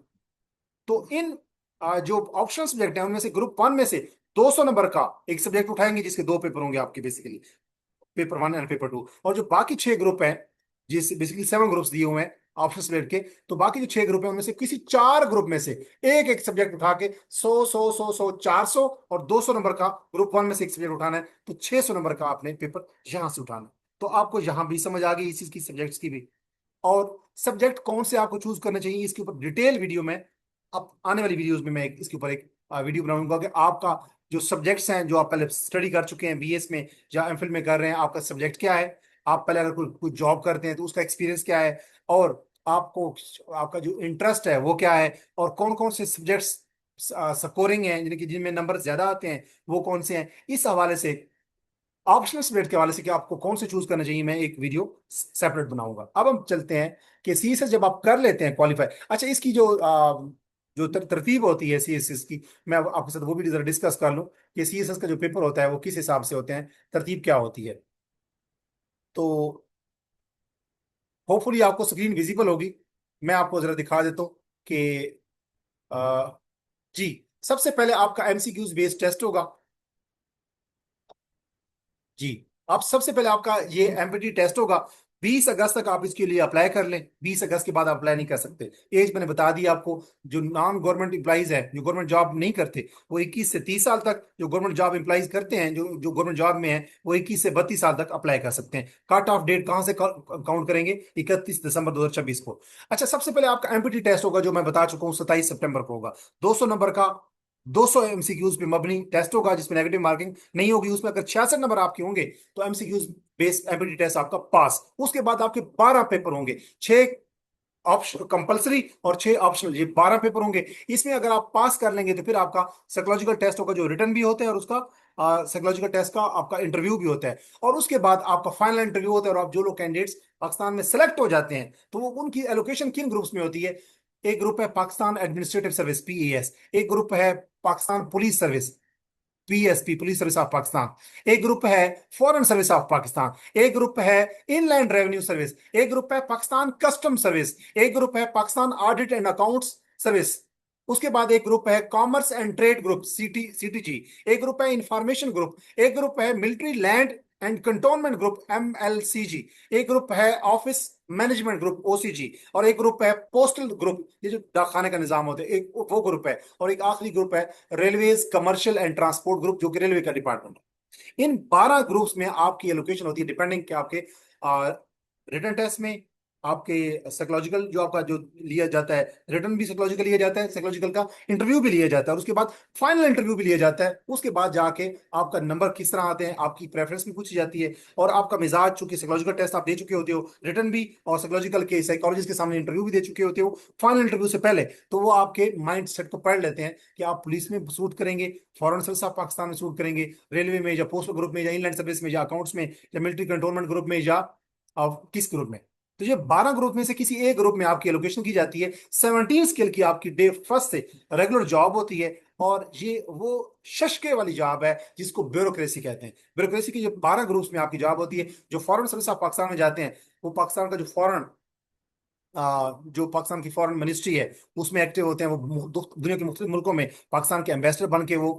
तो इन जो ऑप्शनल सब्जेक्ट हैं उनमें से ग्रुप 1 में से 200 नंबर का एक सब्जेक्ट उठाएंगे, जिसके दो पेपर होंगे आपके, बेसिकली पेपर 1 एंड पेपर 2। और जो बाकी 6 ग्रुप हैं, जिस बेसिकली 7 ग्रुप्स दिए हुए हैं ऑप्शनल सब्जेक्ट के, तो बाकी जो 6 ग्रुप हैं उनमें से किसी 4 ग्रुप में से एक एक सब्जेक्ट उठा के 100 400 और 200 नंबर का ग्रुप 1 में से एक सब्जेक्ट उठाना है, तो 600 नंबर का आपने पेपर यहां से उठाना है। तो आपको यहां भी समझ आ गई इस चीज की, सब्जेक्ट्स की भी। और सब्जेक्ट कौन से आपको चूज करने चाहिए, इसके ऊपर डिटेल वीडियो में अब आने वाली वीडियोस में मैं इसके ऊपर एक वीडियो बनाऊंगा कि आपका जो सब्जेक्ट्स हैं, जो आप पहले स्टडी कर चुके हैं बीएस में या एमफिल में कर रहे हैं, आपका सब्जेक्ट क्या है, आप पहले अगर कोई जॉब करते हैं तो उसका एक्सपीरियंस क्या है, और आपको आपका जो इंटरेस्ट है वो क्या है, और कौन कौन से सब्जेक्ट्स स्कोरिंग हैं, जिनकी जिनमें नंबर ज्यादा आते हैं वो कौन से हैं, इस हवाले से, ऑप्शनल सब्जेक्ट के हवाले से कि आपको कौन से चूज करना चाहिए, मैं एक वीडियो सेपरेट बनाऊंगा। अब हम चलते हैं कि सी एस एस जब आप कर लेते हैं क्वालिफाई, अच्छा इसकी जो जो तरतीब होती है सी एस एस की, मैं अब आपके साथ वो भी जरा डिस्कस कर लूं कि सी एस एस का जो पेपर होता है वो किस हिसाब से होते हैं, तरतीब क्या होती है। तो होपफुली आपको स्क्रीन विजिबल होगी, मैं आपको जरा दिखा देता हूँ कि अ, जी, सबसे पहले आपका एमसीक्यूज बेस्ड टेस्ट होगा। जी, आप सबसे पहले आपका ये एमपीटी टेस्ट होगा। 20 अगस्त तक आप इसके लिए अप्लाई कर लें, 20 अगस्त के बाद आप अप्लाई नहीं कर सकते। एज मैंने बता दी आपको। जो नॉन गवर्नमेंट एम्प्लॉइज हैं, जो गवर्नमेंट जॉब नहीं करते, वो 21 से 30 साल तक, जो गवर्नमेंट जॉब एम्प्लॉइज करते हैं, जो जो गवर्नमेंट जॉब में है, वो 21 से 32 साल तक अप्लाई कर सकते हैं। कट ऑफ डेट कहाँ से काउंट करेंगे, 31 दिसंबर 2026 को। अच्छा, सबसे पहले आपका एमपीटी टेस्ट होगा, जो मैं बता चुका हूँ 27 सितंबर को होगा। 200 नंबर का, 200 एमसीक्यूज पे मबनी टेस्ट होगा, जिसमें नेगेटिव मार्किंग नहीं होगी। उसमें अगर 66 नंबर आपके होंगे तो एमसीक्यूज बेस्ड एबिलिटी टेस्ट आपका पास। उसके बाद आपके 12 पेपर होंगे, 6 ऑप्शन कंपलसरी और 6 ऑप्शनल, ये 12 पेपर होंगे। इसमें अगर आप पास कर लेंगे तो फिर आपका साइकोलॉजिकल टेस्ट होगा, जो रिटर्न भी होता है, और उसका साइकोलॉजिकल टेस्ट का आपका इंटरव्यू भी होता है, और उसके बाद आपका फाइनल इंटरव्यू होता है। और आप जो लोग कैंडिडेट्स पाकिस्तान में सेलेक्ट हो जाते हैं, तो वो उनकी एलोकेशन किन ग्रुप्स में होती है। एक ग्रुप है पाकिस्तान एडमिनिस्ट्रेटिव सर्विस, पीएएस। एक ग्रुप है Pakistan police service, PSP, police service of Pakistan. एक ग्रुप है फॉरेन सर्विस ऑफ पाकिस्तान। एक ग्रुप है इनलैंड रेवेन्यू सर्विस। एक ग्रुप है पाकिस्तान कस्टम सर्विस। एक ग्रुप है Pakistan audit and accounts service. उसके बाद एक ग्रुप है commerce and trade group, CTG. एक ग्रुप है इंफॉर्मेशन ग्रुप। एक ग्रुप है military land and cantonment group, MLCG. एक ग्रुप है ऑफिस मैनेजमेंट ग्रुप, ओसीजी। और एक ग्रुप है पोस्टल ग्रुप, ये जो डाकखाने का निजाम होता है, एक वो ग्रुप है। और एक आखिरी ग्रुप है railways commercial and transport group, जो कि रेलवे का डिपार्टमेंट है। इन 12 ग्रुप्स में आपकी एलोकेशन होती है, डिपेंडिंग कि आपके रिटर्न टेस्ट में आपके साइकोलॉजिकल जो आपका जो लिया जाता है, रिटर्न भी साइकोलॉजिकल लिया जाता है, साइकोलॉजिकल का इंटरव्यू भी लिया जाता है, और उसके बाद फाइनल इंटरव्यू भी लिया जाता है। उसके बाद जाके आपका नंबर किस तरह आते हैं, आपकी प्रेफरेंस भी पूछी जाती है, और आपका मिजाज, चूंकि साइकोलॉजिकल टेस्ट आप दे चुके होते हो, रिटर्न भी और साइकोलॉजिकल के साइकोलॉजिस्ट के सामने इंटरव्यू भी दे चुके होते हो फाइनल इंटरव्यू से पहले, तो वो आपके माइंड सेट को पढ़ लेते हैं कि आप पुलिस में सूट करेंगे, फॉरेन सर्विस ऑफ पाकिस्तान में सूट करेंगे, रेलवे में या पोस्टल ग्रुप में या इनलैंड सर्विस में या अकाउंट्स में या मिलिट्री कंट्रोलमेंट ग्रुप में या किस ग्रुप में। तो ये 12 ग्रुप में से किसी एक ग्रुप में आपकी एलोकेशन की जाती है। 17 स्किल की आपकी डे फर्स्ट से रेगुलर जॉब होती है, और ये वो शशके वाली जॉब है जिसको ब्यूरोक्रेसी कहते हैं। ब्यूरोक्रेसी की जो 12 ग्रुप्स में आपकी जॉब होती है, जो फॉरेन सर्विस ऑफ पाकिस्तान में जाते हैं, वो पाकिस्तान का जो फॉरेन जो पाकिस्तान की फॉरेन मिनिस्ट्री है उसमें एक्टिव होते हैं। वो दुनिया के मुख्तलिफ मुल्कों में पाकिस्तान के एम्बेसडर बन के वो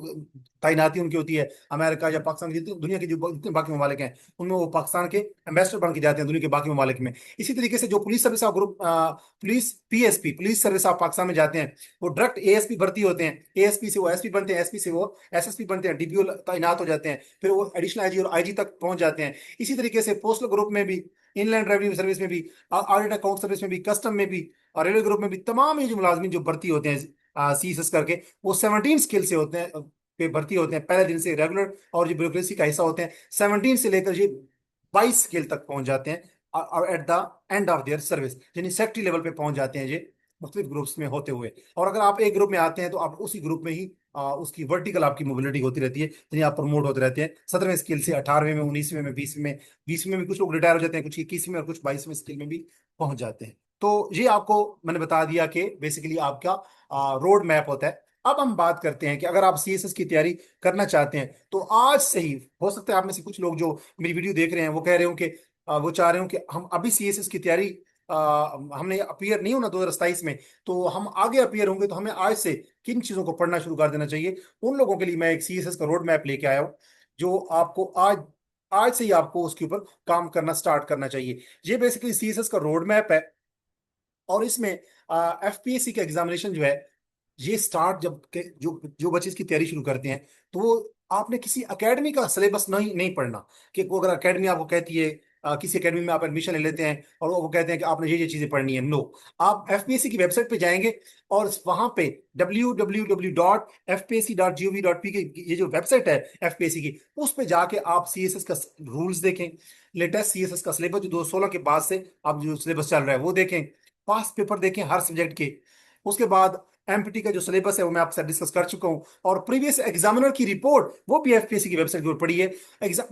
तैनाती उनकी होती है। अमेरिका या पाकिस्तान की दुनिया के जो जितने बाकी ममालिक हैं उनमें वो पाकिस्तान के एम्बेसडर बन के जाते हैं दुनिया के बाकी ममालिक में। इसी तरीके से जो police service of group police PSP police service of Pakistan में जाते हैं, वो डायरेक्ट एएसपी भर्ती होते हैं, एएसपी से वो एसपी बनते हैं, एसपी से वो एसएसपी बनते हैं, डीपीओ तैनात हो जाते हैं, फिर वो एडिशनल आईजी और आईजी तक पहुंच जाते हैं। इसी तरीके से पोस्टल ग्रुप में भी, इनलैंड रेवेन्यू सर्विस में भी, ऑडिट अकाउंट सर्विस में भी, कस्टम में भी और रेलवे ग्रुप में भी, तमाम ये जो मुलाजमीन जो भर्ती होते हैं सीएसएस करके, वो 17 स्किल से होते हैं, पे भर्ती होते हैं पहले दिन से रेगुलर, और जो ब्यूरोक्रेसी का हिस्सा होते हैं 17 से लेकर ये 22 स्किल तक पहुंच जाते हैं, और at the end of their service यानी सेक्रेटरी लेवल पे पहुंच जाते हैं ये मुख्तलिफ ग्रुप्स में होते हुए। और अगर आप एक ग्रुप में आते हैं तो आप उसी ग्रुप में ही उसकी वर्टिकल आपकी मोबिलिटी होती रहती है, यानी आप प्रमोट होते रहते हैं 17वें स्किल से 18वें में, 19वें में, 20वें में, 20वें में भी कुछ लोग रिटायर हो जाते हैं, कुछ 21वें और कुछ 22वें स्किल में भी पहुंच जाते हैं। तो ये आपको मैंने बता दिया कि बेसिकली आपका रोड मैप होता है। अब हम बात करते हैं कि अगर आप सीएसएस की तैयारी करना चाहते हैं तो आज से ही, हो सकता है आप में से कुछ लोग जो मेरी वीडियो देख रहे हैं वो कह रहे हो कि वो चाह रहे हो कि हम अभी सीएसएस की तैयारी, हमने अपियर नहीं होना 2027 में, तो हम आगे अपियर होंगे, तो हमें आज से किन चीजों को पढ़ना शुरू कर देना चाहिए। उन लोगों के लिए मैं एक सीएसएस का रोड मैप लेके आया हूँ, जो आपको आज आज से ही आपको उसके ऊपर काम करना स्टार्ट करना चाहिए। ये बेसिकली सीएसएस का रोड मैप है, और इसमें एफपीएससी का एग्जामिनेशन जो है, ये स्टार्ट जब जो जो बच्चे इसकी तैयारी शुरू करते हैं, तो वो आपने किसी एकेडमी का सिलेबस नहीं नहीं पढ़ना, कि वो अगर एकेडमी आपको कहती है, किसी एकेडमी में आप एडमिशन ले लेते हैं और वो कहते हैं कि आपने ये चीजें पढ़नी है, नो। आप एफपीएससी की वेबसाइट पे जाएंगे, और वहां पे www.fpsc.gov.p की ये जो वेबसाइट है एफपीएससी की, उस पे जाके आप सीएसएस का रूल्स देखें, लेटेस्ट सीएसएस का सिलेबस जो 2016 के बाद से अब जो सिलेबस चल रहा है वो देखें, पास्ट पेपर देखें हर सब्जेक्ट के। उसके बाद एमपीटी का जो सिलेबस है वो मैं आपसे डिस्कस कर चुका हूं, और प्रीवियस एग्जामिनर की रिपोर्ट वो भी एफपीएससी की वेबसाइट के ऊपर पड़ी है।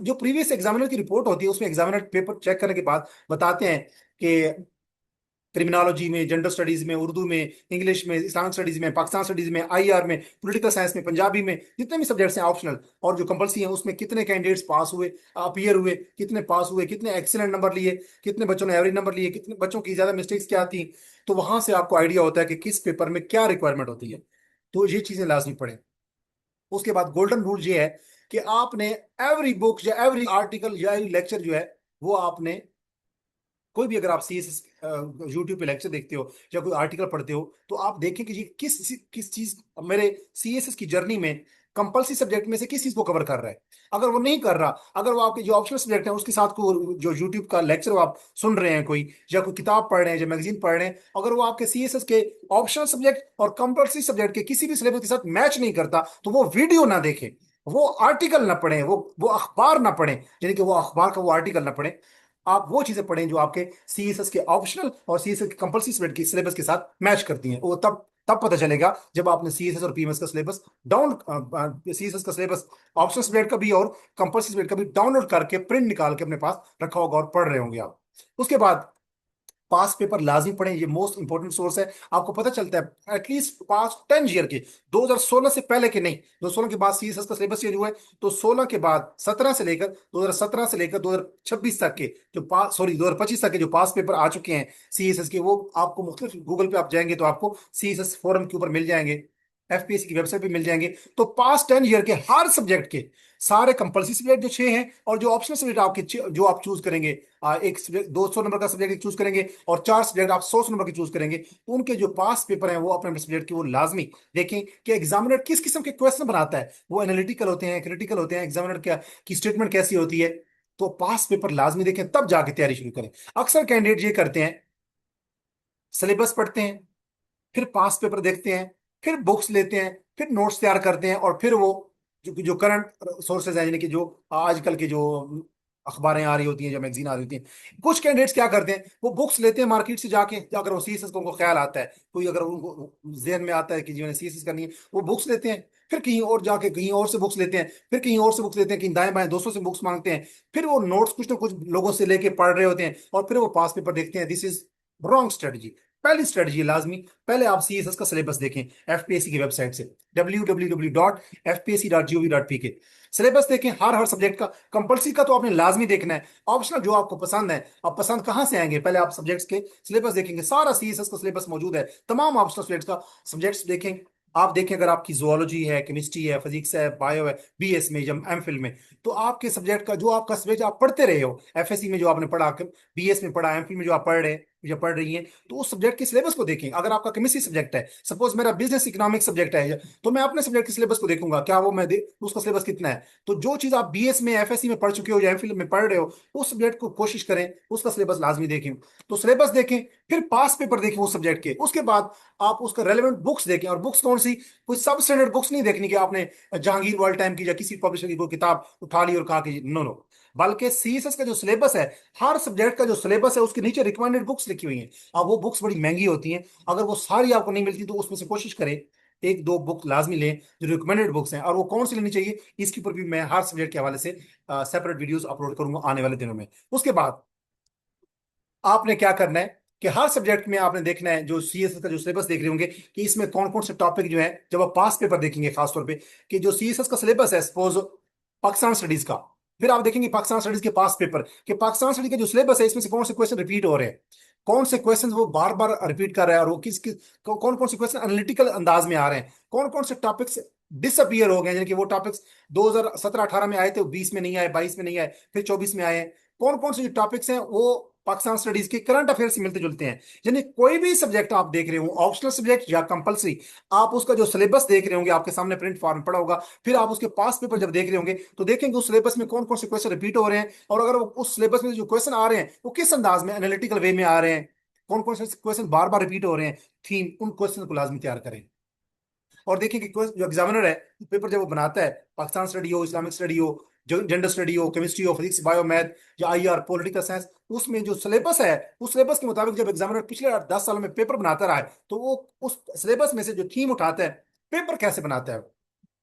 जो प्रीवियस एग्जामिनर की रिपोर्ट होती है उसमें एग्जामिनर पेपर चेक करने के बाद बताते हैं कि क्रिमिनोलॉजी में, जनरल स्टडीज में, उर्दू में, इंग्लिश में, इस्लामिक स्टडीज में, पाकिस्तान स्टडीज में, आईआर में, पॉलिटिकल साइंस में, पंजाबी में, जितने भी सब्जेक्ट्स हैं ऑप्शनल और जो कंपलसरी हैं, उसमें कितने कैंडिडेट्स पास हुए, अपीयर हुए, कितने पास हुए, कितने एक्सीलेंट नंबर लिए, कितने बच्चों ने एवरेज नंबर लिए, कितने बच्चों की ज्यादा मिस्टेक्स क्या थी। तो वहां से आपको आइडिया होता है कि किस पेपर में क्या रिक्वायरमेंट होती है। तो ये चीजें लाजमी पढ़े। उसके बाद गोल्डन रूल ये है कि आपने एवरी बुक या एवरी आर्टिकल या एवरी लेक्चर जो है वो आपने, कोई भी अगर आप सीएसएस यूट्यूब पे लेक्चर देखते हो या कोई आर्टिकल पढ़ते हो, तो आप देखें कि ये किस किस चीज मेरे सीएसएस की जर्नी में कंपलसरी सब्जेक्ट में से किस चीज को कवर कर रहा है। अगर वो नहीं कर रहा, अगर वो आपके जो ऑप्शनल सब्जेक्ट है उसके साथ को जो यूट्यूब का लेक्चर आप सुन रहे हैं कोई, या कोई किताब पढ़ रहे हैं या मैगजीन पढ़ रहे हैं, अगर वो आपके सीएसएस के ऑप्शनल सब्जेक्ट और कंपलसरी सब्जेक्ट के किसी भी सिलेबस के साथ मैच नहीं करता, तो वो वीडियो ना देखें, वो आर्टिकल ना पढ़ें, वो अखबार ना पढ़ें, यानी कि वो अखबार का वो आर्टिकल ना पढ़ें। आप वो चीजें पढ़ें जो आपके सीएसएस के ऑप्शनल और सीएसएस के कंपलसरी सब्जेक्ट की सिलेबस के साथ मैच करती हैं। वो तब तब पता चलेगा जब आपने सीएसएस और पीएमएस का सिलेबस डाउन सीएसएस का सिलेबस ऑप्शनल सब्जेक्ट का भी और कंपलसरी सब्जेक्ट का भी डाउनलोड करके प्रिंट निकाल के अपने पास रखा होगा और पढ़ रहे होंगे आप। उसके बाद पास पेपर लाजमी पढ़ें, ये मोस्ट इंपॉर्टेंट सोर्स है। आपको पता चलता है एटलीस्ट पास 10 ईयर के, 2016 से पहले के नहीं, 2016 के बाद सीएसएस का सिलेबस चेंज हुआ है, तो 16 के बाद 17 से लेकर 2017 से लेकर 2026 तक के जो पास, सॉरी 2025 तक के जो पास पेपर आ चुके हैं सीएसएस के, वो आपको मुख्तलिफ गूगल पे आप जाएंगे तो आपको सीएसएस फोरम के ऊपर मिल जाएंगे, एफपीएससी की वेबसाइट पे मिल जाएंगे। तो पास 10 ईयर के हर सब्जेक्ट के सारे कंपलसरी सब्जेक्ट जो 6 हैं, और जो ऑप्शनल सब्जेक्ट आपके जो आप चूज करेंगे, एक सब्जेक्ट 200 नंबर का सब्जेक्ट चूज करेंगे और 4 सब्जेक्ट आप 100 नंबर के चूज करेंगे, तो उनके जो पास पेपर हैं वो अपने अपने सब्जेक्ट के वो लाजमी देखें कि एग्जामिनर किस किस्म के क्वेश्चन बनाता है, वो एनालिटिकल होते हैं, क्रिटिकल होते हैं, एग्जामिनर क्या की स्टेटमेंट कैसी होती है। तो पास पेपर लाजमी देखें, तब जाके तैयारी शुरू करें। अक्सर कैंडिडेट ये करते हैं सिलेबस पढ़ते हैं, फिर पास पेपर देखते हैं, फिर बुक्स लेते हैं, फिर नोट्स तैयार करते हैं, और फिर वो जो जो करंट सोर्सेज हैं, यानी कि जो आजकल के जो अखबारें आ रही होती हैं, जो मैगजीन आ रही होती हैं, कुछ कैंडिडेट्स क्या करते हैं, वो बुक्स लेते हैं मार्केट से जाके, अगर वो सीएसएस को उनको ख्याल आता है, कोई अगर उनको जहन में आता है कि जीवन सीएसएस करनी है, वो बुक्स लेते हैं, फिर कहीं और जाके कहीं और से बुक्स लेते हैं, फिर कहीं और से बुक्स लेते हैं, कहीं दाएं बाएं दोस्तों से बुक्स मांगते हैं, फिर वो नोट्स कुछ ना कुछ लोगों से लेके पढ़ रहे होते हैं, और फिर वो पास पेपर देखते हैं। This is wrong strategy. पहली स्ट्रेटजी लाजमी, पहले आप सीएसएस का सिलेबस देखें एफपीएससी की वेबसाइट से, www.fpsc.gov.pk। सिलेबस देखें हर हर सब्जेक्ट का। कंपलसरी का तो आपने लाजमी देखना है, ऑप्शनल जो आपको पसंद है, आप पसंद कहां से आएंगे, पहले आप सब्जेक्ट्स के सिलेबस देखेंगे, सारा सीएसएस का सिलेबस मौजूद है, तमाम ऑप्शनल सब्जेक्ट्स का सब्जेक्ट्स देखें। आप देखें अगर आपकी जुआलॉजी है, केमिस्ट्री है, फिजिक्स है, बायो है, बीएस में जब एमफिल में, तो आपके सब्जेक्ट का जो आपका सब्जेक्ट आप पढ़ते रहे हो, एफएससी में जो आपने पढ़ा, बीएस में पढ़ा, एमफिल में जो आप पढ़ रहे हैं या पढ़ रही हैं, तो उस सब्जेक्ट के सिलेबस को देखें। अगर आपका केमिस्ट्री सब्जेक्ट है, सपोज मेरा बिजनेस इकोनॉमिक्स सब्जेक्ट है, तो मैं अपने सब्जेक्ट के सिलेबस को देखूंगा, क्या वो उसका सिलेबस कितना है। तो जो चीज आप बीएस में, एफएससी में पढ़ चुके हो या एमफिल में पढ़ रहे हो, उस सब्जेक्ट को कोशिश करें उसका सिलेबस लाजमी देखें। तो सिलेबस देखें, फिर पास पेपर देखें उस सब्जेक्ट के, उसके बाद आप उसका रेलेवेंट बुक्स देखें। और बुक्स कौन सी, कोई सब स्टैंडर्ड बुक्स नहीं देखनी कि आपने जहांगीर वर्ल्ड टाइम की या किसी पब्लिशर की कोई किताब उठा ली और कहा कि नो नो, बल्कि सीएसएस का जो सिलेबस है, हर सब्जेक्ट का जो सिलेबस है, उसके नीचे रिकमेंडेड बुक्स लिखी हुई हैं। अब वो बुक्स बड़ी महंगी होती हैं, अगर वो सारी आपको नहीं मिलती तो उसमें से कोशिश करें एक दो बुक लाजमी लें जो रिकमेंडेड बुक्स हैं। और वो कौन सी लेनी चाहिए, इसके ऊपर भी मैं हर सब्जेक्ट के हवाले से सेपरेट वीडियोस अपलोड करूंगा आने वाले दिनों में। उसके बाद आपने क्या करना है कि हर सब्जेक्ट में आपने देखना है, जो सीएसएस का जो सिलेबस देख रहे होंगे, कि इसमें कौन कौन से टॉपिक जो है, जब आप पास पेपर देखेंगे खासतौर पे, कि जो सीएसएस का सिलेबस है, सपोज पाकिस्तान स्टडीज का, फिर आप देखेंगे पाकिस्तान स्टडीज के पास पेपर, कि पाकिस्तान स्टडीज का जो सिलेबस है, इसमें से कौन से क्वेश्चन रिपीट हो रहे हैं, कौन से क्वेश्चन वो बार बार रिपीट कर रहा है, और वो कौन कौन से क्वेश्चन एनालिटिकल अंदाज में आ रहे हैं, कौन कौन से टॉपिक्स डिसअपियर हो गए, यानी कि वो टॉपिक्स 2017-18 में आए थे, 20 में नहीं आए, 22 में नहीं आए, फिर 24 में आए हैं। कौन कौन से जो टॉपिक्स हैं वो पाकिस्तान स्टडीज के करंट अफेयर से मिलते जुलते हैं। यानी कोई भी सब्जेक्ट आप देख रहे हो, ऑप्शनल सब्जेक्ट या कंपलसरी, आप उसका जो सिलेबस देख रहे होंगे, आपके सामने प्रिंट फॉर्म पड़ा होगा, फिर आप उसके पास पेपर जब देख रहे होंगे, तो देखेंगे उस सिलेबस में कौन कौन से क्वेश्चन रिपीट हो रहे हैं, और अगर उस सिलेबस में जो क्वेश्चन आ रहे हैं वो किस अंदाज में, एनालिटिकल वे में आ रहे हैं, कौन कौन से क्वेश्चन बार बार रिपीट हो रहे हैं, थीम, उन क्वेश्चन को लाजमी तैयार करें। और देखिए कि जो एग्जामिनर है, पेपर जब वो बनाता है, पाकिस्तान स्टडी हो, इस्लामिक स्टडी हो, जेंडर स्टडी हो, केमिस्ट्री हो, फिजिक्स, बायो, मैथ, या आईआर, पॉलिटिकल साइंस, उसमें जो सिलेबस है, उस सिलेबस के मुताबिक जब एग्जामिनर पिछले 10 सालों में पेपर बनाता रहा है, तो वो उस सिलेबस में से जो थीम उठाता है, पेपर कैसे बनाता है।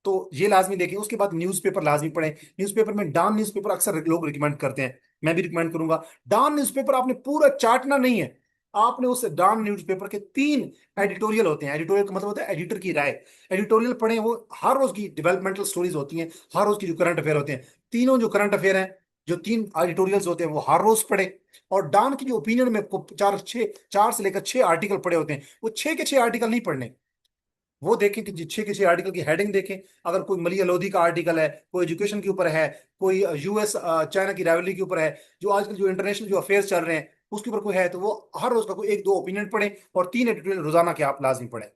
तो ये लाजमी देखिए। उसके बाद न्यूज़पेपर लाजमी पढ़ें। न्यूज़पेपर में डॉन न्यूज़पेपर अक्सर लोग रिकमेंड करते हैं, मैं भी रिकमेंड करूंगा। डॉन न्यूज़पेपर आपने पूरा चाटना नहीं है, आपने उस डॉन न्यूज़पेपर के 3 एडिटोरियल होते हैं, एडिटोरियल का मतलब होता है एडिटर की राय, एडिटोरियल पढ़ें। वो हर रोज की डेवलपमेंटल स्टोरीज होती हैं, हर रोज की जो करंट अफेयर होते हैं, तीनों जो करंट अफेयर हैं, जो 3 एडिटोरियल्स होते हैं, वो हर रोज पढ़े। और डॉन की जो ओपिनियन में 4 से लेकर 6 आर्टिकल पढ़े होते हैं, वो 6 के 6 आर्टिकल नहीं पढ़ने, वो देखें कि 6 के 6 आर्टिकल की हेडिंग देखें। अगर कोई मलिया लोधी का आर्टिकल है, कोई एजुकेशन के ऊपर है, कोई यूएस चाइना की राइवलरी के ऊपर है, जो आजकल जो इंटरनेशनल जो अफेयर्स चल रहे हैं उसके ऊपर कोई है, तो वो हर रोज का कोई एक दो ओपिनियन पढ़ें, और 3 एडिटोरियल रोजाना के आप लाजमी पढ़ें।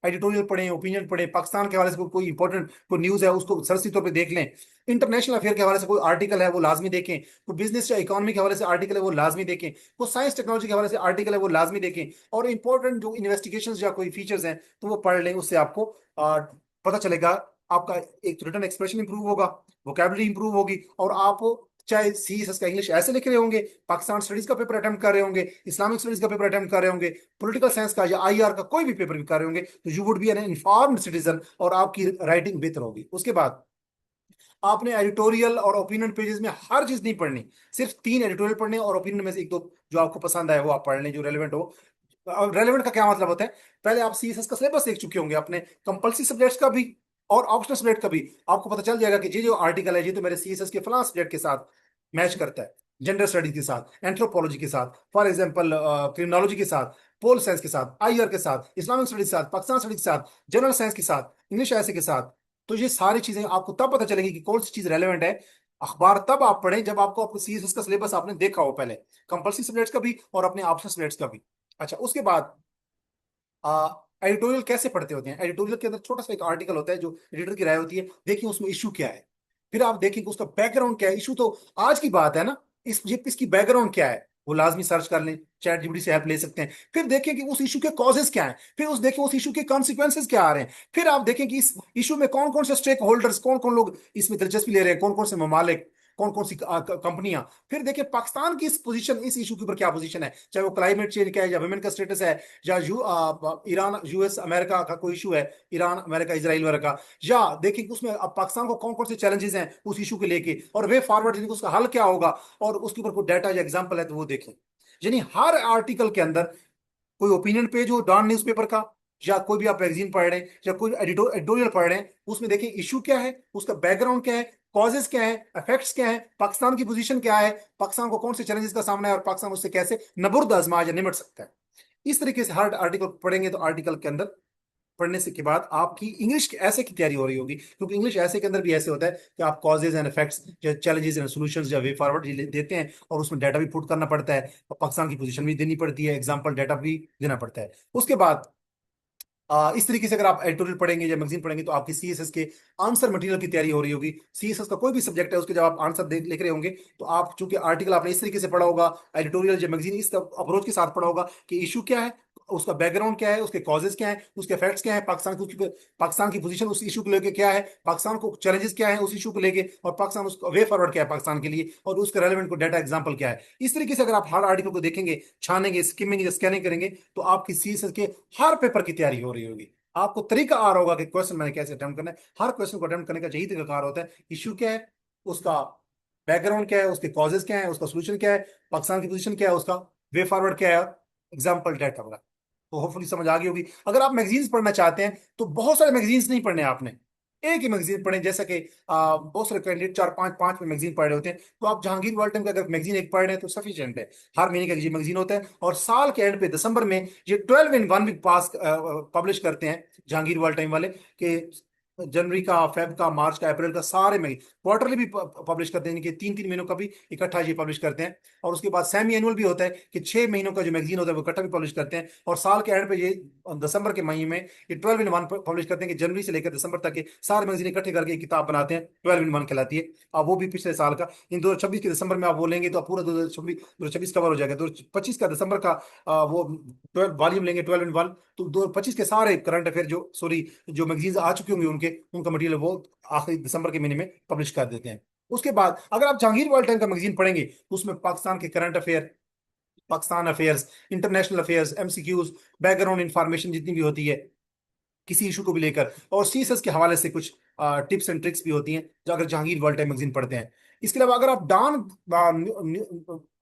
एडिटोरियल पढ़ें, ओपिनियन पढ़ें, पाकिस्तान के हवाले से कोई इंपॉर्टेंट कोई न्यूज़ है उसको सरसरी तौर पे देख लें, इंटरनेशनल अफेयर के हवाले से कोई आर्टिकल है वो लाजमी देखें, कोई बिजनेस या इकोनॉमी के हवाले से आर्टिकल है वो लाजमी देखें, कोई साइंस टेक्नोलॉजी के हवाले से आर्टिकल है वो लाजमी देखें, और इंपॉर्टेंट जो इन्वेस्टिगेशन या कोई फीचर्स हैं तो वो पढ़ लें। उससे आपको पता चलेगा, आपका एक रिटन एक्सप्रेशन इंप्रूव होगा, वोकेबलरी इंप्रूव होगी, और आप चाहे सीएसएस का इंग्लिश ऐसे लिख रहे होंगे, पाकिस्तान स्टडीज का पेपर अटेम्प्ट कर रहे होंगे, इस्लामिक स्टडीज का पेपर अटेम्प्ट कर रहे होंगे, पॉलिटिकल साइंस का या आईआर का कोई भी पेपर भी कर रहे होंगे, तो you would be N informed citizen, और आपकी राइटिंग बेहतर होगी। उसके बाद आपने एडिटोरियल और ओपिनियन पेजेस में हर चीज नहीं पढ़नी, सिर्फ 3 एडिटोरियल पढ़ने, और ओपिनियन में से एक दो जो आपको पसंद आए वो आप पढ़ लें, जो रेलिवेंट हो। रेलिवेंट का क्या मतलब होता है, पहले आप सीएसएस का सिलेबस देख चुके होंगे, अपने कंपल्सरी सब्जेक्ट्स का भी और ऑप्शनल सब्जेक्ट का भी, आपको पता चल जाएगा कि ये जो आर्टिकल है ये तो मेरे सीएसएस के फलां सब्जेक्ट के साथ मैच करता है, जेंडर स्टडीज के साथ, एंथ्रोपोलॉजी के साथ, फॉर एग्जाम्पल क्रिमिनोलॉजी के साथ, पोल साइंस के साथ, आईआर के साथ, इस्लामिक स्टडीज के साथ, पाकिस्तान स्टडीज के साथ, जनरल साइंस के साथ, इंग्लिश ऐसे के साथ। तो ये सारी चीजें आपको तब पता चलेगी कि कौन सी चीज रेलेवेंट है। अखबार तब आप पढ़ें जब आपको आपको सीएसएस का सिलेबस आपने देखा हो पहले, कंपल्सरी सब्जेक्ट्स का भी और अपने ऑप्शनल सब्जेक्ट्स का भी। अच्छा, उसके बाद एडिटोरियल कैसे पढ़ते होते हैं। एडिटोरियल के अंदर छोटा सा एक आर्टिकल होता है जो एडिटर की राय होती है, देखिए उसमें इशू क्या है, फिर आप देखेंगे उसका बैकग्राउंड क्या है। इशू तो आज की बात है ना, इसकी बैकग्राउंड क्या है, वो लाजमी सर्च कर लें, चैट जीपीटी से हेल्प ले सकते हैं। फिर देखें कि उस इशू के कॉजेज क्या हैं, फिर उस देखें उस इशू के कॉन्सिक्वेंसेज क्या आ रहे हैं। फिर आप देखें कि इस इशू में कौन कौन से स्टेक होल्डर्स, कौन कौन लोग इसमें दिलचस्पी ले रहे हैं, कौन कौन से ममालिक, कौन कौन सी कंपनियां। फिर देखिए पाकिस्तान की इस पोजीशन, इस इशू के ऊपर क्या पोजीशन है, चाहे वो क्लाइमेट चेंज का है, या वुमेन का स्टेटस है, या ईरान यूएस अमेरिका का कोई इशू है, ईरान अमेरिका इसराइल वगैरह का। या देखिए कि उसमें अब पाकिस्तान को कौन कौन से चैलेंजेस हैं उस इशू को लेके, और वे फॉरवर्ड यानी कि उसका हल क्या होगा, और उसके ऊपर कोई डाटा या एग्जाम्पल है तो वो देखें। यानी हर आर्टिकल के अंदर कोई ओपिनियन पेज हो डॉन न्यूज़पेपर का, या कोई भी आप मैगजीन पढ़ रहे हैं, या कोई एडिटोरियल पढ़ रहे हैं, उसमें देखिए इशू क्या है, उसका बैकग्राउंड क्या है, कॉजेस क्या है, इफेक्ट्स क्या है, पाकिस्तान की पोजीशन क्या है, पाकिस्तान को कौन से चैलेंजेस का सामना है, और पाकिस्तान उससे कैसे नबुर्द आजमा या निमट सकता है। इस तरीके से हर आर्टिकल पढ़ेंगे तो आर्टिकल के अंदर पढ़ने से के बाद आपकी इंग्लिश ऐसे की तैयारी हो रही होगी, क्योंकि इंग्लिश ऐसे के अंदर भी ऐसे होता है कि आप कॉजेज एंड इफेक्ट्स या चैलेंजेस एंड सॉल्यूशंस या वे फॉरवर्ड देते हैं, और उसमें डाटा भी पुट करना पड़ता है, और पाकिस्तान की पोजीशन भी देनी पड़ती है, एग्जाम्पल डाटा भी देना पड़ता है। उसके बाद इस तरीके से अगर आप एडिटोरियल पढ़ेंगे या मैगजीन पढ़ेंगे तो आपकी सीएसएस के आंसर मटेरियल की तैयारी हो रही होगी। सीएसएस का कोई भी सब्जेक्ट है उसके जब आप आंसर लिख रहे होंगे, तो आप चूंकि आर्टिकल आपने इस तरीके से पढ़ा होगा, एडिटोरियल या मैगजीन इस अप्रोच के साथ पढ़ा होगा कि इशू क्या है, उसका बैकग्राउंड क्या है, उसके कॉजेज क्या है, उसके इफेक्ट्स क्या है, पाकिस्तान की पोजीशन उस इशू को लेकर क्या है, पाकिस्तान को चैलेंजेस क्या है उस इशू को लेकर, और पाकिस्तान उसका वे फॉरवर्ड क्या है पाकिस्तान के लिए, और उसके रेलेवेंट को डाटा एग्जाम्पल क्या है। इस तरीके से अगर आप हर आर्टिकल को देखेंगे, छानेंगे, स्किमिंग या स्कैनिंग करेंगे, तो आपकी सीएसएस के हर पेपर की तैयारी हो रही होगी। आपको तरीका आ रहा होगा कि क्वेश्चन मैंने कैसे अटेम्प्ट करना है। हर क्वेश्चन को अटेम्प्ट करने का यही तरीका होता है, इशू क्या है, उसका बैकग्राउंड क्या है, उसके कॉजेज क्या है, उसका सोल्यूशन क्या है, पाकिस्तान की पोजीशन क्या है, उसका वे फॉरवर्ड क्या है, एग्जाम्पल डाटा वगैरह। तो होपफुली समझ आ गई होगी। अगर आप मैगजीन्स पढ़ना चाहते हैं तो बहुत सारे मैगजीन्स नहीं पढ़ने आपने, एक ही मैगजीन पढ़े, जैसा कि बहुत सारे कैंडिडेट चार पांच पांच में मैगजीन पढ़ रहे होते हैं, तो आप जहांगीर वर्ल्ड टाइम का अगर मैगजीन एक पढ़ रहे हैं तो सफिशिएंट है। हर महीने का ये मैगजीन होता है, और साल के एंड पे दिसंबर में ये 12 इन 1 वीक पास पब्लिश करते हैं जहांगीर वर्ल्ड टाइम वाले, कि जनवरी का, फेब का, मार्च का, अप्रैल का, सारे में क्वार्टरली भी पब्लिश करते हैं, कि तीन तीन महीनों का भी इकट्ठा ये पब्लिश करते हैं। और उसके बाद सेमी एनुअल भी होता है कि 6 महीनों का जो मैगजीन होता है वो इकट्ठा भी पब्लिश करते हैं। और साल के एंड पे ये दिसंबर के महीने में ये 12 इन 1 पब्लिश करते हैं, कि जनवरी से लेकर दिसंबर तक के सारे मैगजीन इकट्ठे करके एक किताब बनाते हैं, 12 इन 1 कहलाती है। अब वो भी पिछले साल का, इन 2026 के दिसंबर में आप वो लेंगे तो आप पूरा 2026 कवर हो जाएगा। 2025 का दिसंबर का वो 12 वॉल्यूम लेंगे, 12 इन 1, तो 2025 के सारे करंट अफेयर जो, सॉरी, जो मैगजीन्स आ चुके होंगे उनके, उनका मटेरियल वो आखिरी दिसंबर के महीने में पब्लिश कर देते हैं। उसके बाद अगर आप जहांगीर वर्ल्ड टाइम का मैगजीन पढ़ेंगे तो उसमें पाकिस्तान के current affair, Pakistan affairs, international affairs, MCQs, background information जितनी भी होती है किसी इशू को भी लेकर, और सीएसएस के हवाले से कुछ टिप्स एंड ट्रिक्स भी होती हैं जो अगर जहांगीर वर्ल्ड टाइम मैगजीन पढ़ते हैं। इसके अलावा अगर आप डॉन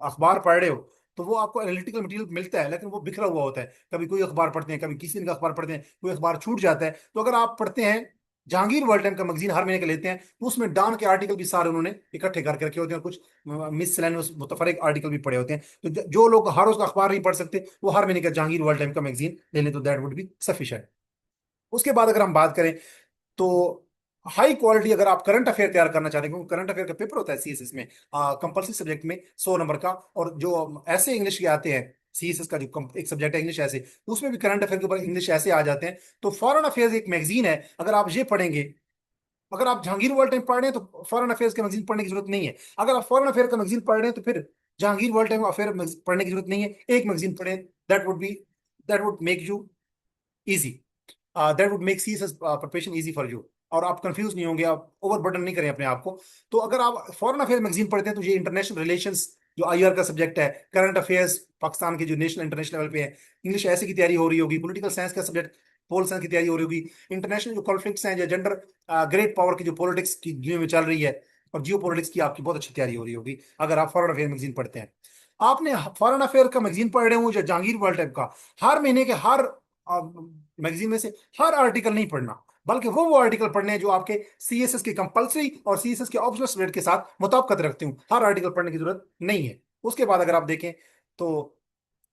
अखबार पढ़ रहे हो तो वो आपको एनालिटिकल मटेरियल मिलता है, लेकिन वो बिखरा हुआ होता है, कभी कोई अखबार पढ़ते हैं, कभी किसी दिन का अखबार पढ़ते हैं, कोई अखबार छूट जाता है। तो अगर आप पढ़ते हैं जहांगीर वर्ल्ड टाइम का मैगजीन हर महीने का लेते हैं, तो उसमें डॉन के आर्टिकल भी सारे उन्होंने इकट्ठे करके रखे होते हैं, और कुछ मिसलेनियस मुतफरिक आर्टिकल भी पड़े होते हैं। तो जो लोग हर रोज का अखबार नहीं पढ़ सकते वो हर महीने का जहांगीर वर्ल्ड टाइम का मैगजीन ले लें, तो दैट वुड बी सफिशिएंट। उसके बाद अगर हम बात करें तो हाई क्वालिटी अगर आप करंट अफेयर तैयार करना चाहते हैं, क्योंकि करंट अफेयर का पेपर होता है सीएसएस में कंपल्सरी सब्जेक्ट में 100 नंबर का, और जो ऐसे इंग्लिश के आते हैं, सीएसएस का जो एक सब्जेक्ट है इंग्लिश ऐसे, उसमें भी करंट अफेयर के ऊपर इंग्लिश ऐसे आ जाते हैं। तो फॉरेन अफेयर्स एक मैगजीन है, अगर आप ये पढ़ेंगे, अगर आप जहांगीर वर्ल्ड टाइम पढ़ रहे हैं तो फॉरेन अफेयर्स के मैगजीन पढ़ने की जरूरत नहीं है। अगर आप फॉरेन अफेयर का मैगजीन पढ़ रहे हैं तो फिर जहांगीर वर्ल्ड टाइम अफेयर पढ़ने की जरूरत नहीं है, एक मैगजीन पढ़ें, that would be, that would make you easy, that would make CSS preparation easy for you, और आप कंफ्यूज नहीं होंगे, आप ओवरबर्डन नहीं करें अपने आप को। तो अगर आप फॉरेन अफेयर मैगजीन पढ़ते हैं तो ये इंटरनेशनल रिलेशंस जो आईआर का सब्जेक्ट है, करंट अफेयर्स पाकिस्तान के जो नेशनल इंटरनेशनल लेवल पे है, इंग्लिश ऐसे की तैयारी हो रही होगी, पॉलिटिकल साइंस का सब्जेक्ट, पोल साइंस की तैयारी हो रही होगी, इंटरनेशनल जो कॉन्फ्लिक्ट्स हैं, जो जेंडर ग्रेट पावर की जो पॉलिटिक्स की दुनिया में चल रही है, और जियो पॉलिटिक्स की आपकी बहुत अच्छी तैयारी हो रही होगी अगर आप फॉरेन अफेयर मैगजीन पढ़ते हैं। आपने फॉरेन अफेयर का मैगजीन पढ़ रहे हो जो जहांगीर वर्ल्ड टाइप का, हर महीने के हर मैगजीन में से हर आर्टिकल नहीं पढ़ना, बल्कि वो आर्टिकल पढ़ने हैं जो आपके सीएसएस के कंपलसरी और सीएसएस के ऑप्शनल सब्जेक्ट के साथ मुताबिकत रखते हूँ। हर आर्टिकल पढ़ने की जरूरत नहीं है। उसके बाद अगर आप देखें तो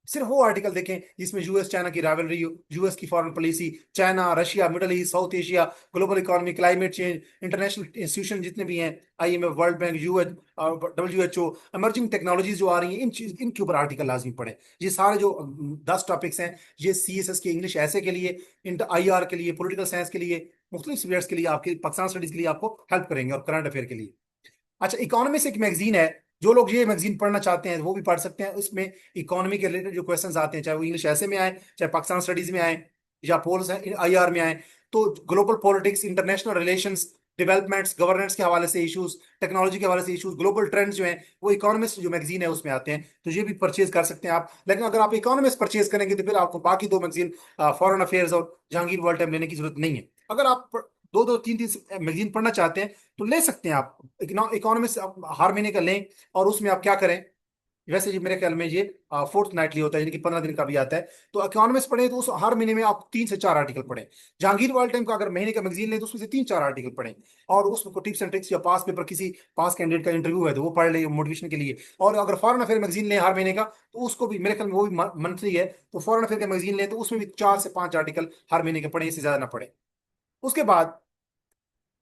सिर्फ वो आर्टिकल देखें जिसमें यूएस चाइना की राइवलरी, यूएस की foreign policy, China, Russia, middle east, south Asia, global economy, climate change, international institution जितने भी हैं, IMF, world bank, UH, WHO, emerging technologies जो आ रही हैं, इन चीज इनके ऊपर आर्टिकल लाजमी पढ़े। ये सारे जो 10 टॉपिक्स हैं, ये सीएसएस के इंग्लिश ऐसे के लिए, इंटर आईआर के लिए, पॉलिटिकल साइंस के लिए, मुख्तलिफ सब्जेक्ट्स के लिए, आपके पाकिस्तान स्टडीज के लिए आपको हेल्प करेंगे, और करंट अफेयर के लिए। अच्छा, इकोनॉमिक्स एक मैगजीन है, जो लोग ये मैगजीन पढ़ना चाहते हैं वो भी पढ़ सकते हैं। उसमें इकोनॉमी के रिलेटेड जो क्वेश्चंस आते हैं, चाहे वो इंग्लिश ऐसे में आए, चाहे पाकिस्तान स्टडीज में आए, या पोल्स आईआर में आए, तो global politics, international relations, developments, governance के हवाले से इश्यूज, टेक्नोलॉजी के हवाले से इश्यूज, ग्लोबल ट्रेंड्स जो हैं वो इकोनॉमिस्ट जो मैगजीन है उसमें आते हैं। तो ये भी परचेज कर सकते हैं आप। लेकिन अगर आप इकोनॉमिस्ट परचेज करेंगे तो फिर आपको बाकी दो मैगजीन, फॉरेन अफेयर्स और जहांगीर वर्ल्ड टाइम, लेने की जरूरत नहीं है। अगर आप दो दो तीन तीन मैगजीन पढ़ना चाहते हैं तो ले सकते हैं आप। इकोनॉमिक्स आप हर महीने का लें, और उसमें आप क्या करें, वैसे जी मेरे ख्याल में ये फोर्थ नाइटली होता है, यानी कि 15 दिन का भी आता है। तो इकोनॉमिक्स पढ़े तो उस हर महीने में आप 3 से 4 आर्टिकल पढ़ें। जहांगीर वर्ल्ड टाइम का अगर महीने का मैगजीन लें तो उसमें से 3 4 आर्टिकल पढ़ें, और उसमें को टिप्स एंड ट्रिक्स या पास पेपर, किसी पास कैंडिडेट का इंटरव्यू है तो वो पढ़ ले मोटिवेशन के लिए। और अगर फॉरेन अफेयर मैगजीन लें हर महीने का, तो उसको भी मेरे ख्याल में वो भी मंथली है, तो फॉरेन अफेयर का मैगजीन लें तो उसमें भी 4 से 5 आर्टिकल हर महीने के पढ़ें, इससे ज्यादा ना पढ़ें। उसके बाद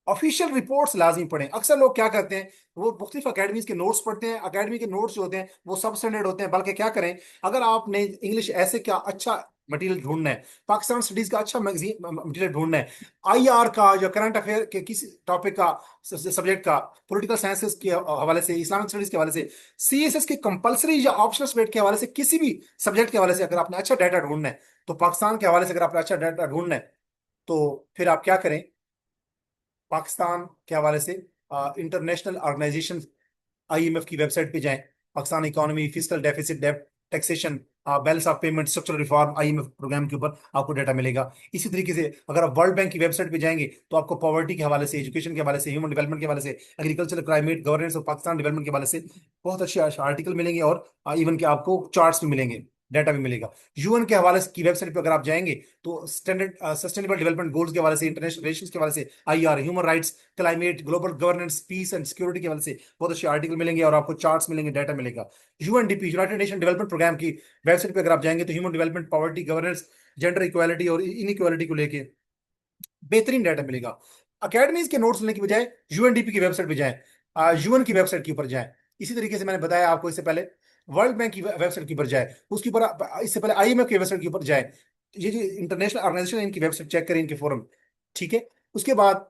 ऑफिशियल रिपोर्ट्स लाजमी पढ़ें। अक्सर लोग क्या करते हैं, वो मुख्तलिफ अकेडमीज के नोट्स पढ़ते हैं, अकेडमी के नोट्स जो होते हैं वो सब स्टैंडर्ड होते हैं। बल्कि क्या करें, अगर आपने इंग्लिश ऐसे क्या अच्छा मटेरियल ढूंढना है, पाकिस्तान स्टडीज का अच्छा मैगजीन मटेरियल ढूंढना है, आईआर का या करंट अफेयर के किसी टॉपिक का, सब्जेक्ट का, पॉलिटिकल साइंसेस के हवाले से, इस्लामिक स्टडीज के हवाले से, सीएसएस के कंपलसरी या ऑप्शनल सब्जेक्ट के हवाले से, किसी भी सब्जेक्ट के हवाले से अगर आपने अच्छा डाटा ढूंढना है, तो पाकिस्तान के हवाले से अगर आपने अच्छा डाटा ढूंढना है, तो फिर आप क्या करें, पाकिस्तान के हवाले से इंटरनेशनल ऑर्गेनाइजेशन, आईएमएफ की वेबसाइट पे जाएं। पाकिस्तान इकोनॉमी, फिस्कल डेफिसिट, डेब्ट, taxation, balance of payment, structural reform, IMF programme के ऊपर आपको डाटा मिलेगा। इसी तरीके से अगर आप वर्ल्ड बैंक की वेबसाइट पे जाएंगे तो आपको पॉवर्टी के हवाले से, एजुकेशन के हवाले से, ह्यूमन डेवलपमेंट के हवाले से, एग्रीकल्चर, क्लाइमेट, गवर्नेंस और पाकिस्तान डेवलपमेंट के हवाले से बहुत अच्छे आर्टिकल मिलेंगे, और इवन के आपको चार्ट्स भी मिलेंगे, डाटा भी मिलेगा। यूएन के हवाले की वेबसाइट पे अगर आप जाएंगे तो स्टैंडर्ड सस्टेनेबल डेवलपमेंट गोल्स के हवाले से, इंटरनेशनल रिलेशंस के हवाले से, IR, human rights, climate, global governance, peace and security के हवाले से बहुत अच्छे आर्टिकल मिलेंगे, और आपको चार्ट्स मिलेंगे, डाटा मिलेगा। UNDP, united nation development programme की वेबसाइट पे अगर आप जाएंगे तो human development, poverty, governance, gender equality और इनइक्वालिटी को लेके बेहतरीन डाटा मिलेगा। अकेडमीज के नोट्स लेने की बजाय यूएनडीपी की वेबसाइट पे जाएं, यूएन की वेबसाइट के ऊपर जाएं। इसी तरीके से मैंने बताया आपको इससे पहले, वर्ल्ड बैंक की वेबसाइट के ऊपर जाए, उसके ऊपर इससे पहले आईएमएफ की वेबसाइट के ऊपर जाए। ये जो इंटरनेशनल ऑर्गेनाइजेशन है इनकी वेबसाइट चेक करें, इनके फोरम। ठीक है। उसके बाद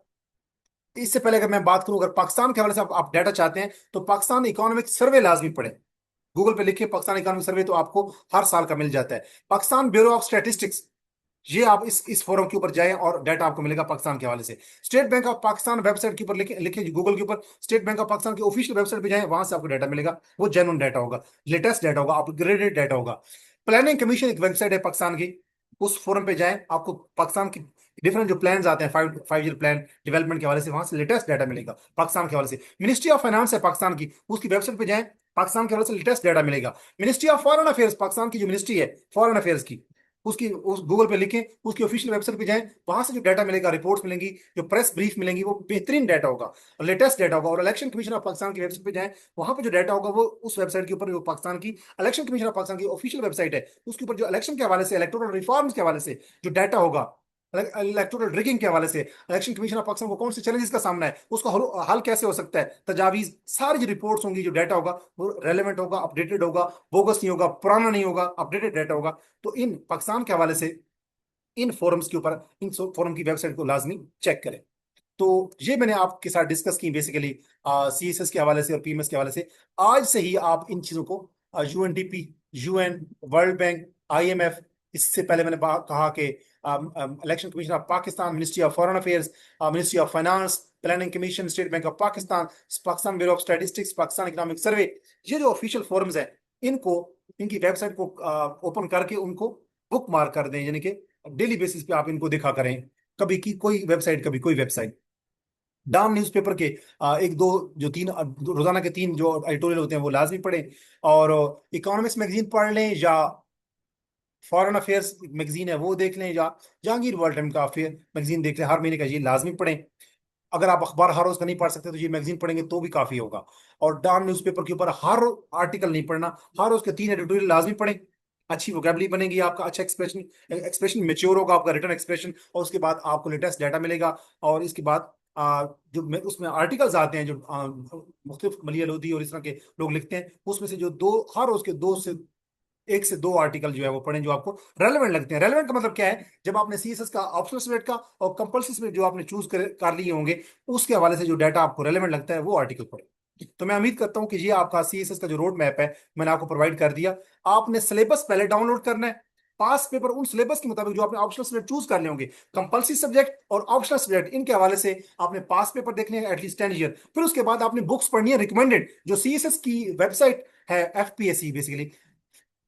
इससे पहले अगर मैं बात करूं, अगर पाकिस्तान के हवाले से आप डाटा चाहते हैं तो पाकिस्तान इकोनॉमिक सर्वे लाजमी पढ़ें। गूगल पे लिखिए पाकिस्तान इकोनॉमिक सर्वे, तो आपको हर साल का मिल जाता है। पाकिस्तान ब्यूरो ऑफ स्टैटिस्टिक्स, ये आप इस फोरम के ऊपर जाएं और डाटा आपको मिलेगा पाकिस्तान के हवाले से। State bank of Pakistan website के ऊपर लिखे लिखे गूगल के ऊपर, स्टेट बैंक ऑफ पाकिस्तान की ऑफिशियल वेबसाइट पे जाएं, वहां से आपको डाटा मिलेगा। वो जेन्युइन डाटा होगा, लेटेस्ट डाटा होगा, अपग्रेडेड डाटा होगा। प्लानिंग कमीशन एक वेबसाइट है पाकिस्तान की, उस फोरम पे जाएं, आपको पाकिस्तान की डिफरेंट जो प्लान्स आते हैं, 5 ईयर प्लान डेवलपमेंट के हवाले से, वहां से लेटेस्ट डाटा मिलेगा पाकिस्तान के हवाले से। मिनिस्ट्री ऑफ फाइनेंस है पाकिस्तान की, उसकी वेबसाइट पे जाएं, पाकिस्तान के हवाले से लेटेस्ट डाटा मिलेगा। Ministry of foreign affairs, Pakistan की जो मिनिस्ट्री है फॉरेन अफेयर्स की, उसकी उस गूगल पे लिखें, उसकी ऑफिशियल वेबसाइट पे जाएं, वहां से जो डाटा मिलेगा, रिपोर्ट्स मिलेंगी, जो प्रेस ब्रीफ मिलेंगी, वो बेहतरीन डाटा होगा, लेटेस्ट डाटा होगा। और इलेक्शन कमीशन ऑफ पाकिस्तान की वेबसाइट पे जाएं, वहां पे जो डाटा होगा वो उस वेबसाइट के ऊपर, जो पाकिस्तान की इलेक्शन कमीशन ऑफ पाकिस्तान की ऑफिशियल वेबसाइट है, उसके ऊपर जो इलेक्शन के हवाले से, इलेक्टोरल रिफॉर्म्स के हवाले से जो डाटा होगा, इलेक्टोरल रिगिंग के हवाले से, इलेक्शन कमीशन ऑफ पाकिस्तान को कौन से चैलेंजेस का सामना है, उसका हल कैसे हो सकता है, तजावीज, सारी जो रिपोर्ट्स होंगी, जो डाटा होगा वो रेलेवेंट होगा, अपडेटेड होगा, बोगस नहीं होगा, पुराना नहीं होगा, अपडेटेड डाटा होगा। तो इन पाकिस्तान के हवाले से इन फोरम्स के ऊपर, इन फोरम की वेबसाइट को लाजमी चेक करें। तो ये मैंने आपके साथ डिस्कस की बेसिकली सीएसएस के हवाले से और पीएमएस के हवाले से। आज से ही आप इन चीजों को, UNDP, UN, world bank, IMF, इससे पहले मैंने कहा कि election commission of Pakistan, ministry of foreign affairs, ministry of finance, planning commission, state bank of Pakistan, Pakistan bureau of statistics, Pakistan economic survey, ये जो ऑफिशियल फोरम्स हैं, इनको, इनकी वेबसाइट को ओपन करके उनको बुक मार्क कर दें, यानी कि डेली बेसिस पे आप इनको देखा करें, कभी की कोई वेबसाइट, कभी कोई वेबसाइट। डाउन न्यूज़पेपर के एक दो, जो तीन रोजाना के 3 जो एडिटोरियल होते हैं वो लाजमी पढ़ें। और इकोनॉमिक्स मैगजीन पढ़ लें, या फॉरेन अफेयर्स मैगजीन है वो देख लें, या जहांगीर वर्ल्ड टाइम का अफेयर मैगजीन देख लें, हर महीने का ये लाजमी पढ़ें। अगर आप अखबार हर रोज का नहीं पढ़ सकते तो ये मैगजीन पढ़ेंगे तो भी काफी होगा। और डाउन न्यूज़पेपर के ऊपर हर आर्टिकल नहीं पढ़ना, हर रोज के 3 एडिटोरियल लाजमी पढ़ें। अच्छी वोकेबलरी बनेगी, आपका अच्छा एक्सप्रेशन एक्सप्रेशन मेच्योर होगा, आपका रिटर्न एक्सप्रेशन, और उसके बाद आपको लेटेस्ट डाटा मिलेगा। और इसके बाद जो उसमें आर्टिकल्स आते हैं, जो मुख्तलिफ मलिया लोधी और इस तरह के लोग लिखते हैं, उसमें से जो दो, हर रोज के 1 से 2 आर्टिकल जो है वो पढ़ें, जो आपको रेलेवेंट लगते हैं। रेलेवेंट का मतलब क्या है, जब आपने सीएसएस का ऑप्शनल सब्जेक्ट का और कंपल्सरी सब्जेक्ट जो आपने चूज कर लिए होंगे, उसके हवाले से जो डाटा आपको रेलेवेंट लगता है वो आर्टिकल पढ़ें। तो मैं उम्मीद करता हूं कि ये आपका सीएसएस का जो रोड मैप है मैंने आपको प्रोवाइड कर दिया। आपने सिलेबस पहले डाउनलोड करना है। पास पेपर उन सिलेबस के मुताबिक जो आपने ऑप्शनल सब्जेक्ट चूज कर लिए होंगे, कंपल्सरी सब्जेक्ट और ऑप्शनल सब्जेक्ट, इनके हवाले से आपने पास पेपर देखने हैं एटलीस्ट 10 ईयर। फिर उसके बाद आपने बुक्स पढ़नी है रिकमेंडेड, जो सीएसएस की वेबसाइट है, एफपीएससी बेसिकली,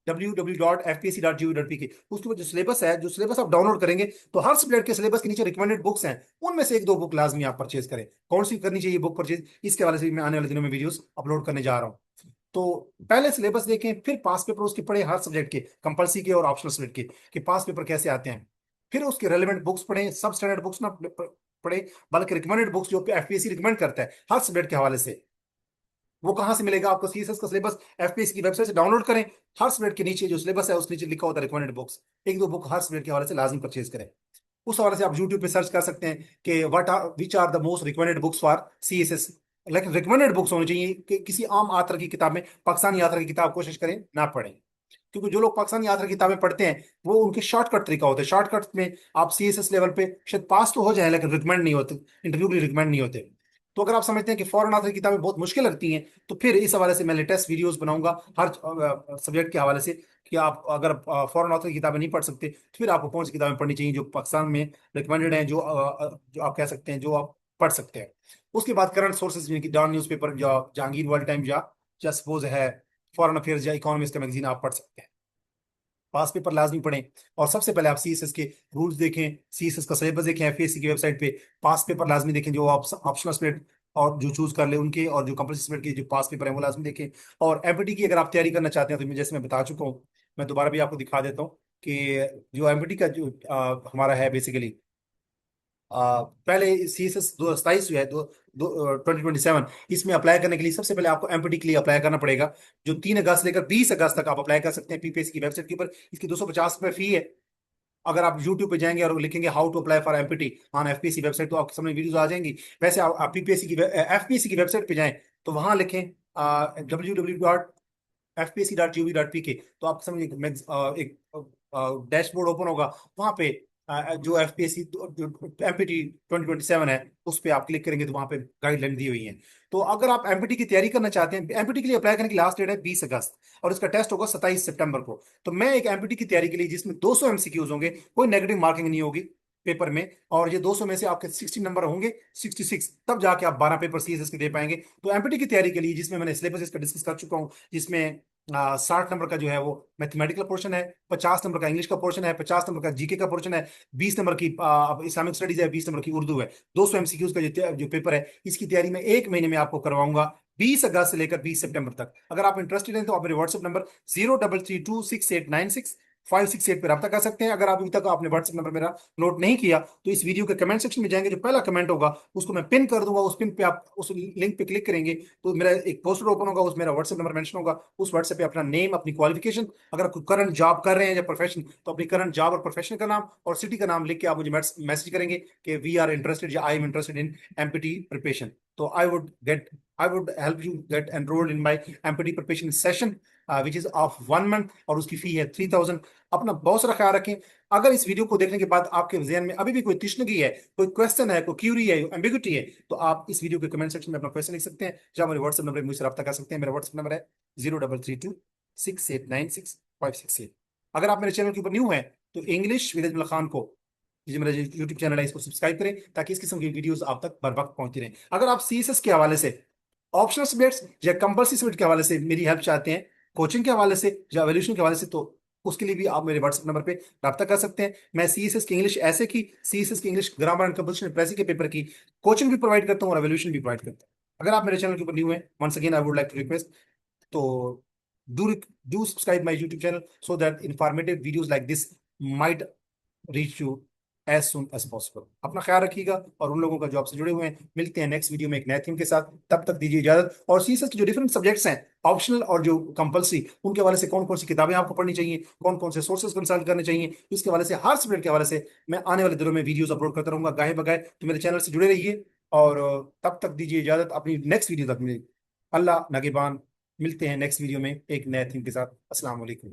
www.fpsc.gov.pk। उसके बाद जो सिलेबस है, जो सिलेबस आप डाउनलोड करेंगे, तो हर सब्जेक्ट के सिलेबस के नीचे रिकमेंडेड बुक्स हैं, उनमें से एक दो बुक लाजमी आप परचेज करें। कौन सी करनी चाहिए बुक परचेज, इसके हवाले से भी मैं आने वाले दिनों में वीडियोस अपलोड करने जा रहा हूँ। तो पहले सिलेबस देखें, फिर पास पेपर उसके पढ़े, हर सब्जेक्ट के, कंपल्सरी के और ऑप्शनल सब्जेक्ट के, कि पास पेपर कैसे आते हैं। फिर उसके रेलेवेंट बुक्स पढ़ें, सब स्टैंडर्ड बुक्स ना पढ़े, बल्कि रिकमेंडेड बुक्स जो एफपीएससी रिकमेंड करता है हर सब्जेक्ट के हवाले से। वो कहाँ से मिलेगा आपको? सीएसएस का सिलेबस एफपीएससी की वेबसाइट से डाउनलोड करें। हर सब्जेक्ट के नीचे जो सिलेबस है, उसके नीचे लिखा होता है रिकमेंडेड बुक्स, एक दो बुक हर सब्जेक्ट के हवाले से लाजमी परचेज करें। उस हवाले से आप यूट्यूब पे सर्च कर सकते हैं कि what are which are the most recommended books for CSS. लेकिन रिकमेंडेड बुक्स होनी चाहिए, कि किसी आम आथर की किताब में, पाकिस्तानी आथर की किताब कोशिश करें ना पढ़ें। क्योंकि जो लोग पाकिस्तानी आथर की किताबें पढ़ते हैं, वो उनके शॉर्टकट तरीका होता है, शॉर्टकट में आप सीएसएस लेवल पे शायद पास तो हो जाए, लेकिन रिकमेंड नहीं होते, इंटरव्यू के लिए रिकमेंड नहीं होते। तो अगर आप समझते हैं कि फॉरेन ऑथर की किताबें बहुत मुश्किल लगती हैं, तो फिर इस हवाले से मैं लेटेस्ट वीडियोस बनाऊंगा हर सब्जेक्ट के हवाले से, कि आप अगर फॉरेन ऑथर की किताबें नहीं पढ़ सकते, तो फिर आपको कौन सी किताबें पढ़नी चाहिए जो पाकिस्तान में रिकमेंडेड हैं, जो आप कह सकते हैं जो आप पढ़ सकते हैं। उसके बाद करंट सोर्सेज, जिनकी डॉन न्यूज़पेपर या जहांगीर वर्ल्ड टाइम या सपोज है फॉरेन अफेयर्स या इकोनॉमिस्ट का मैगजीन आप पढ़ सकते हैं। पास पेपर लाजमी पढ़ें। और सबसे पहले आप सीएसएस के रूल्स देखें, सीएसएस का सिलेबस देखें एफएससी की वेबसाइट पे। पास पेपर लाजमी देखें, जो आप ऑप्शनल सब्जेक्ट और जो चूज कर ले उनके, और जो कंपल्सरी सब्जेक्ट के जो पास पेपर है वो लाजमी देखें। और एमपीटी की अगर आप तैयारी करना चाहते हैं, तो जैसे मैं बता चुका हूँ, मैं दोबारा भी आपको दिखा देता हूँ कि जो एमपीटी का जो हमारा है बेसिकली, पहले सीएसएस 2027 जो है, दो, 2027, इसमें अप्लाई करने के लिए सबसे पहले आपको एमपीटी के लिए अप्लाई करना पड़ेगा, जो 3 अगस्त से लेकर 20 अगस्त तक आप अप्लाई कर सकते हैं पीपीएससी की वेबसाइट के ऊपर। इसकी 250 रुपये फी है। अगर आप यूट्यूब पे जाएंगे और लिखेंगे how to apply for MPT on FPSC website, तो आपके सामने वीडियोस आ जाएंगी। वैसे आप पीपीएससी की एफपीएससी की वेबसाइट पे जाएं, तो वहां लिखें www.fpsc.gov.pk, तो आपके सामने एक डैशबोर्ड ओपन होगा। वहां पे जो एफपीएससी जो एमपीटी 2027 है, उस पर आप क्लिक करेंगे, तो वहां पे गाइडलाइन दी हुई है। तो अगर आप एमपीटी की तैयारी करना चाहते हैं, एमपीटी के लिए अप्लाई करने की लास्ट डेट है 20 अगस्त, और इसका टेस्ट होगा 27 सितंबर को। तो मैं एक एमपीटी की तैयारी के लिए, जिसमें 200 एमसीक्यूज होंगे, कोई नेगेटिव मार्किंग नहीं होगी पेपर में, और ये 200 में से आपके 60 नंबर होंगे, 66, तब जाके आप 12 पेपर सीएसएस के दे पाएंगे। तो एमपीटी की तैयारी के लिए, जिसमें मैंने सिलेबस इसका डिस्कस कर चुका हूँ, जिसमें 60 नंबर का जो है वो मैथमेटिकल पोर्शन है, 50 नंबर का इंग्लिश का पोर्शन है, 50 नंबर का जीके का पोर्शन है, 20 नंबर की इस्लामिक स्टडीज है, 20 नंबर की उर्दू है। 200 एमसीक्यूज का जो पेपर है, इसकी तैयारी मैं 1 महीने में आपको करवाऊंगा, 20 अगस्त से लेकर 20 सितंबर तक। अगर आप इंटरेस्टेड हैं, तो आप मेरे व्हाट्सएप नंबर 03326896 568 पर रब्ता कर सकते हैं। अगर आप अभी तक आपने व्हाट्सएप नंबर मेरा नोट नहीं किया, तो इस वीडियो के कमेंट सेक्शन में जाएंगे, जो पहला कमेंट होगा उसको मैं पिन कर दूंगा, उस पिन पे आप उस लिंक पे क्लिक करेंगे, तो मेरा एक पोस्टर ओपन होगा, उसमें मेरा व्हाट्सएप नंबर मेंशन होगा। उस व्हाट्सएप पे अपना नेम, अपनी क्वालिफिकेशन, अगर कोई करंट जॉब कर रहे हैं या प्रोफेशन, तो अपनी करंट जॉब और प्रोफेशन का नाम और सिटी का नाम लिख के आप मुझे मैसेज करेंगे कि वी आर इंटरेस्टेड या I am interested in MPT preparation. तो I would help you get enrolled in my MPT preparation session, which is of 1 month, और उसकी फी है 3000। अपना बहुत सारा ख्याल रखें। अगर इस वीडियो को देखने के बाद आपके जहन में अभी भी कोई तिश्नगी है, कोई क्वेश्चन है, कोई क्यूरी है, एम्बिग्यूटी है, तो आप इस वीडियो के कमेंट सेक्शन में अपना क्वेश्चन लिख सकते हैं, या मेरे व्हाट्सएप नंबर पर मुझसे रब्ता कर सकते हैं। मेरा व्हाट्सएप नंबर है 03326896 568। अगर आप मेरे चैनल के ऊपर न्यू हैं, तो इंग्लिश विद अजमल खान को, ये मेरा यूट्यूब चैनल है, इसको सब्सक्राइब करें, ताकि इस किस्म की वीडियोस आप तक बर वक्त पहुंचती रहें। अगर आप सीएसएस के हवाले से, ऑप्शनल सब्जेक्ट्स या कंपल्सरी सब्जेक्ट के हवाले से मेरी हेल्प चाहते हैं, कोचिंग के हवाले से या एवोल्यूशन के हवाले से, तो उसके लिए भी आप मेरे व्हाट्सएप नंबर पे रब्ता कर सकते हैं। मैं सीएसएस की इंग्लिश ऐसे की, सीएसएस की इंग्लिश ग्रामर एंड कंपोजिशन प्रेसी के पेपर की कोचिंग भी प्रोवाइड करता हूँ, और एवोल्यूशन भी प्रोवाइड करता हूँ। अगर आप मेरे चैनल के ऊपर न्यू हैं, once again I would like to request, तो do subscribe my YouTube channel, so that informative videos like this might reach you as soon as possible. अपना ख्याल रखिएगा, और उन लोगों का जो आपसे जुड़े हुए हैं, मिलते हैं नेक्स्ट वीडियो में एक नए थीम के साथ। तब तक दीजिए इजाजत। और सीएसएस के जो डिफरेंट सब्जेक्ट्स हैं, ऑप्शनल और जो कंपल्सरी, उनके हवाले से कौन कौन सी किताबें आपको पढ़नी चाहिए, कौन कौन से सोर्सेज कंसल्ट करने चाहिए, इसके हवाले से, हर सब्जेक्ट के हवाले से मैं आने वाले दिनों में वीडियोस अपलोड करता रहूंगा गाहे बगाए। तो मेरे चैनल से जुड़े रहिए, और तब तक दीजिए इजाजत, अपनी नेक्स्ट वीडियो तक मिले। अल्लाह नगेबान। मिलते हैं नेक्स्ट वीडियो में एक नए थीम के साथ। अस्सलाम वालेकुम।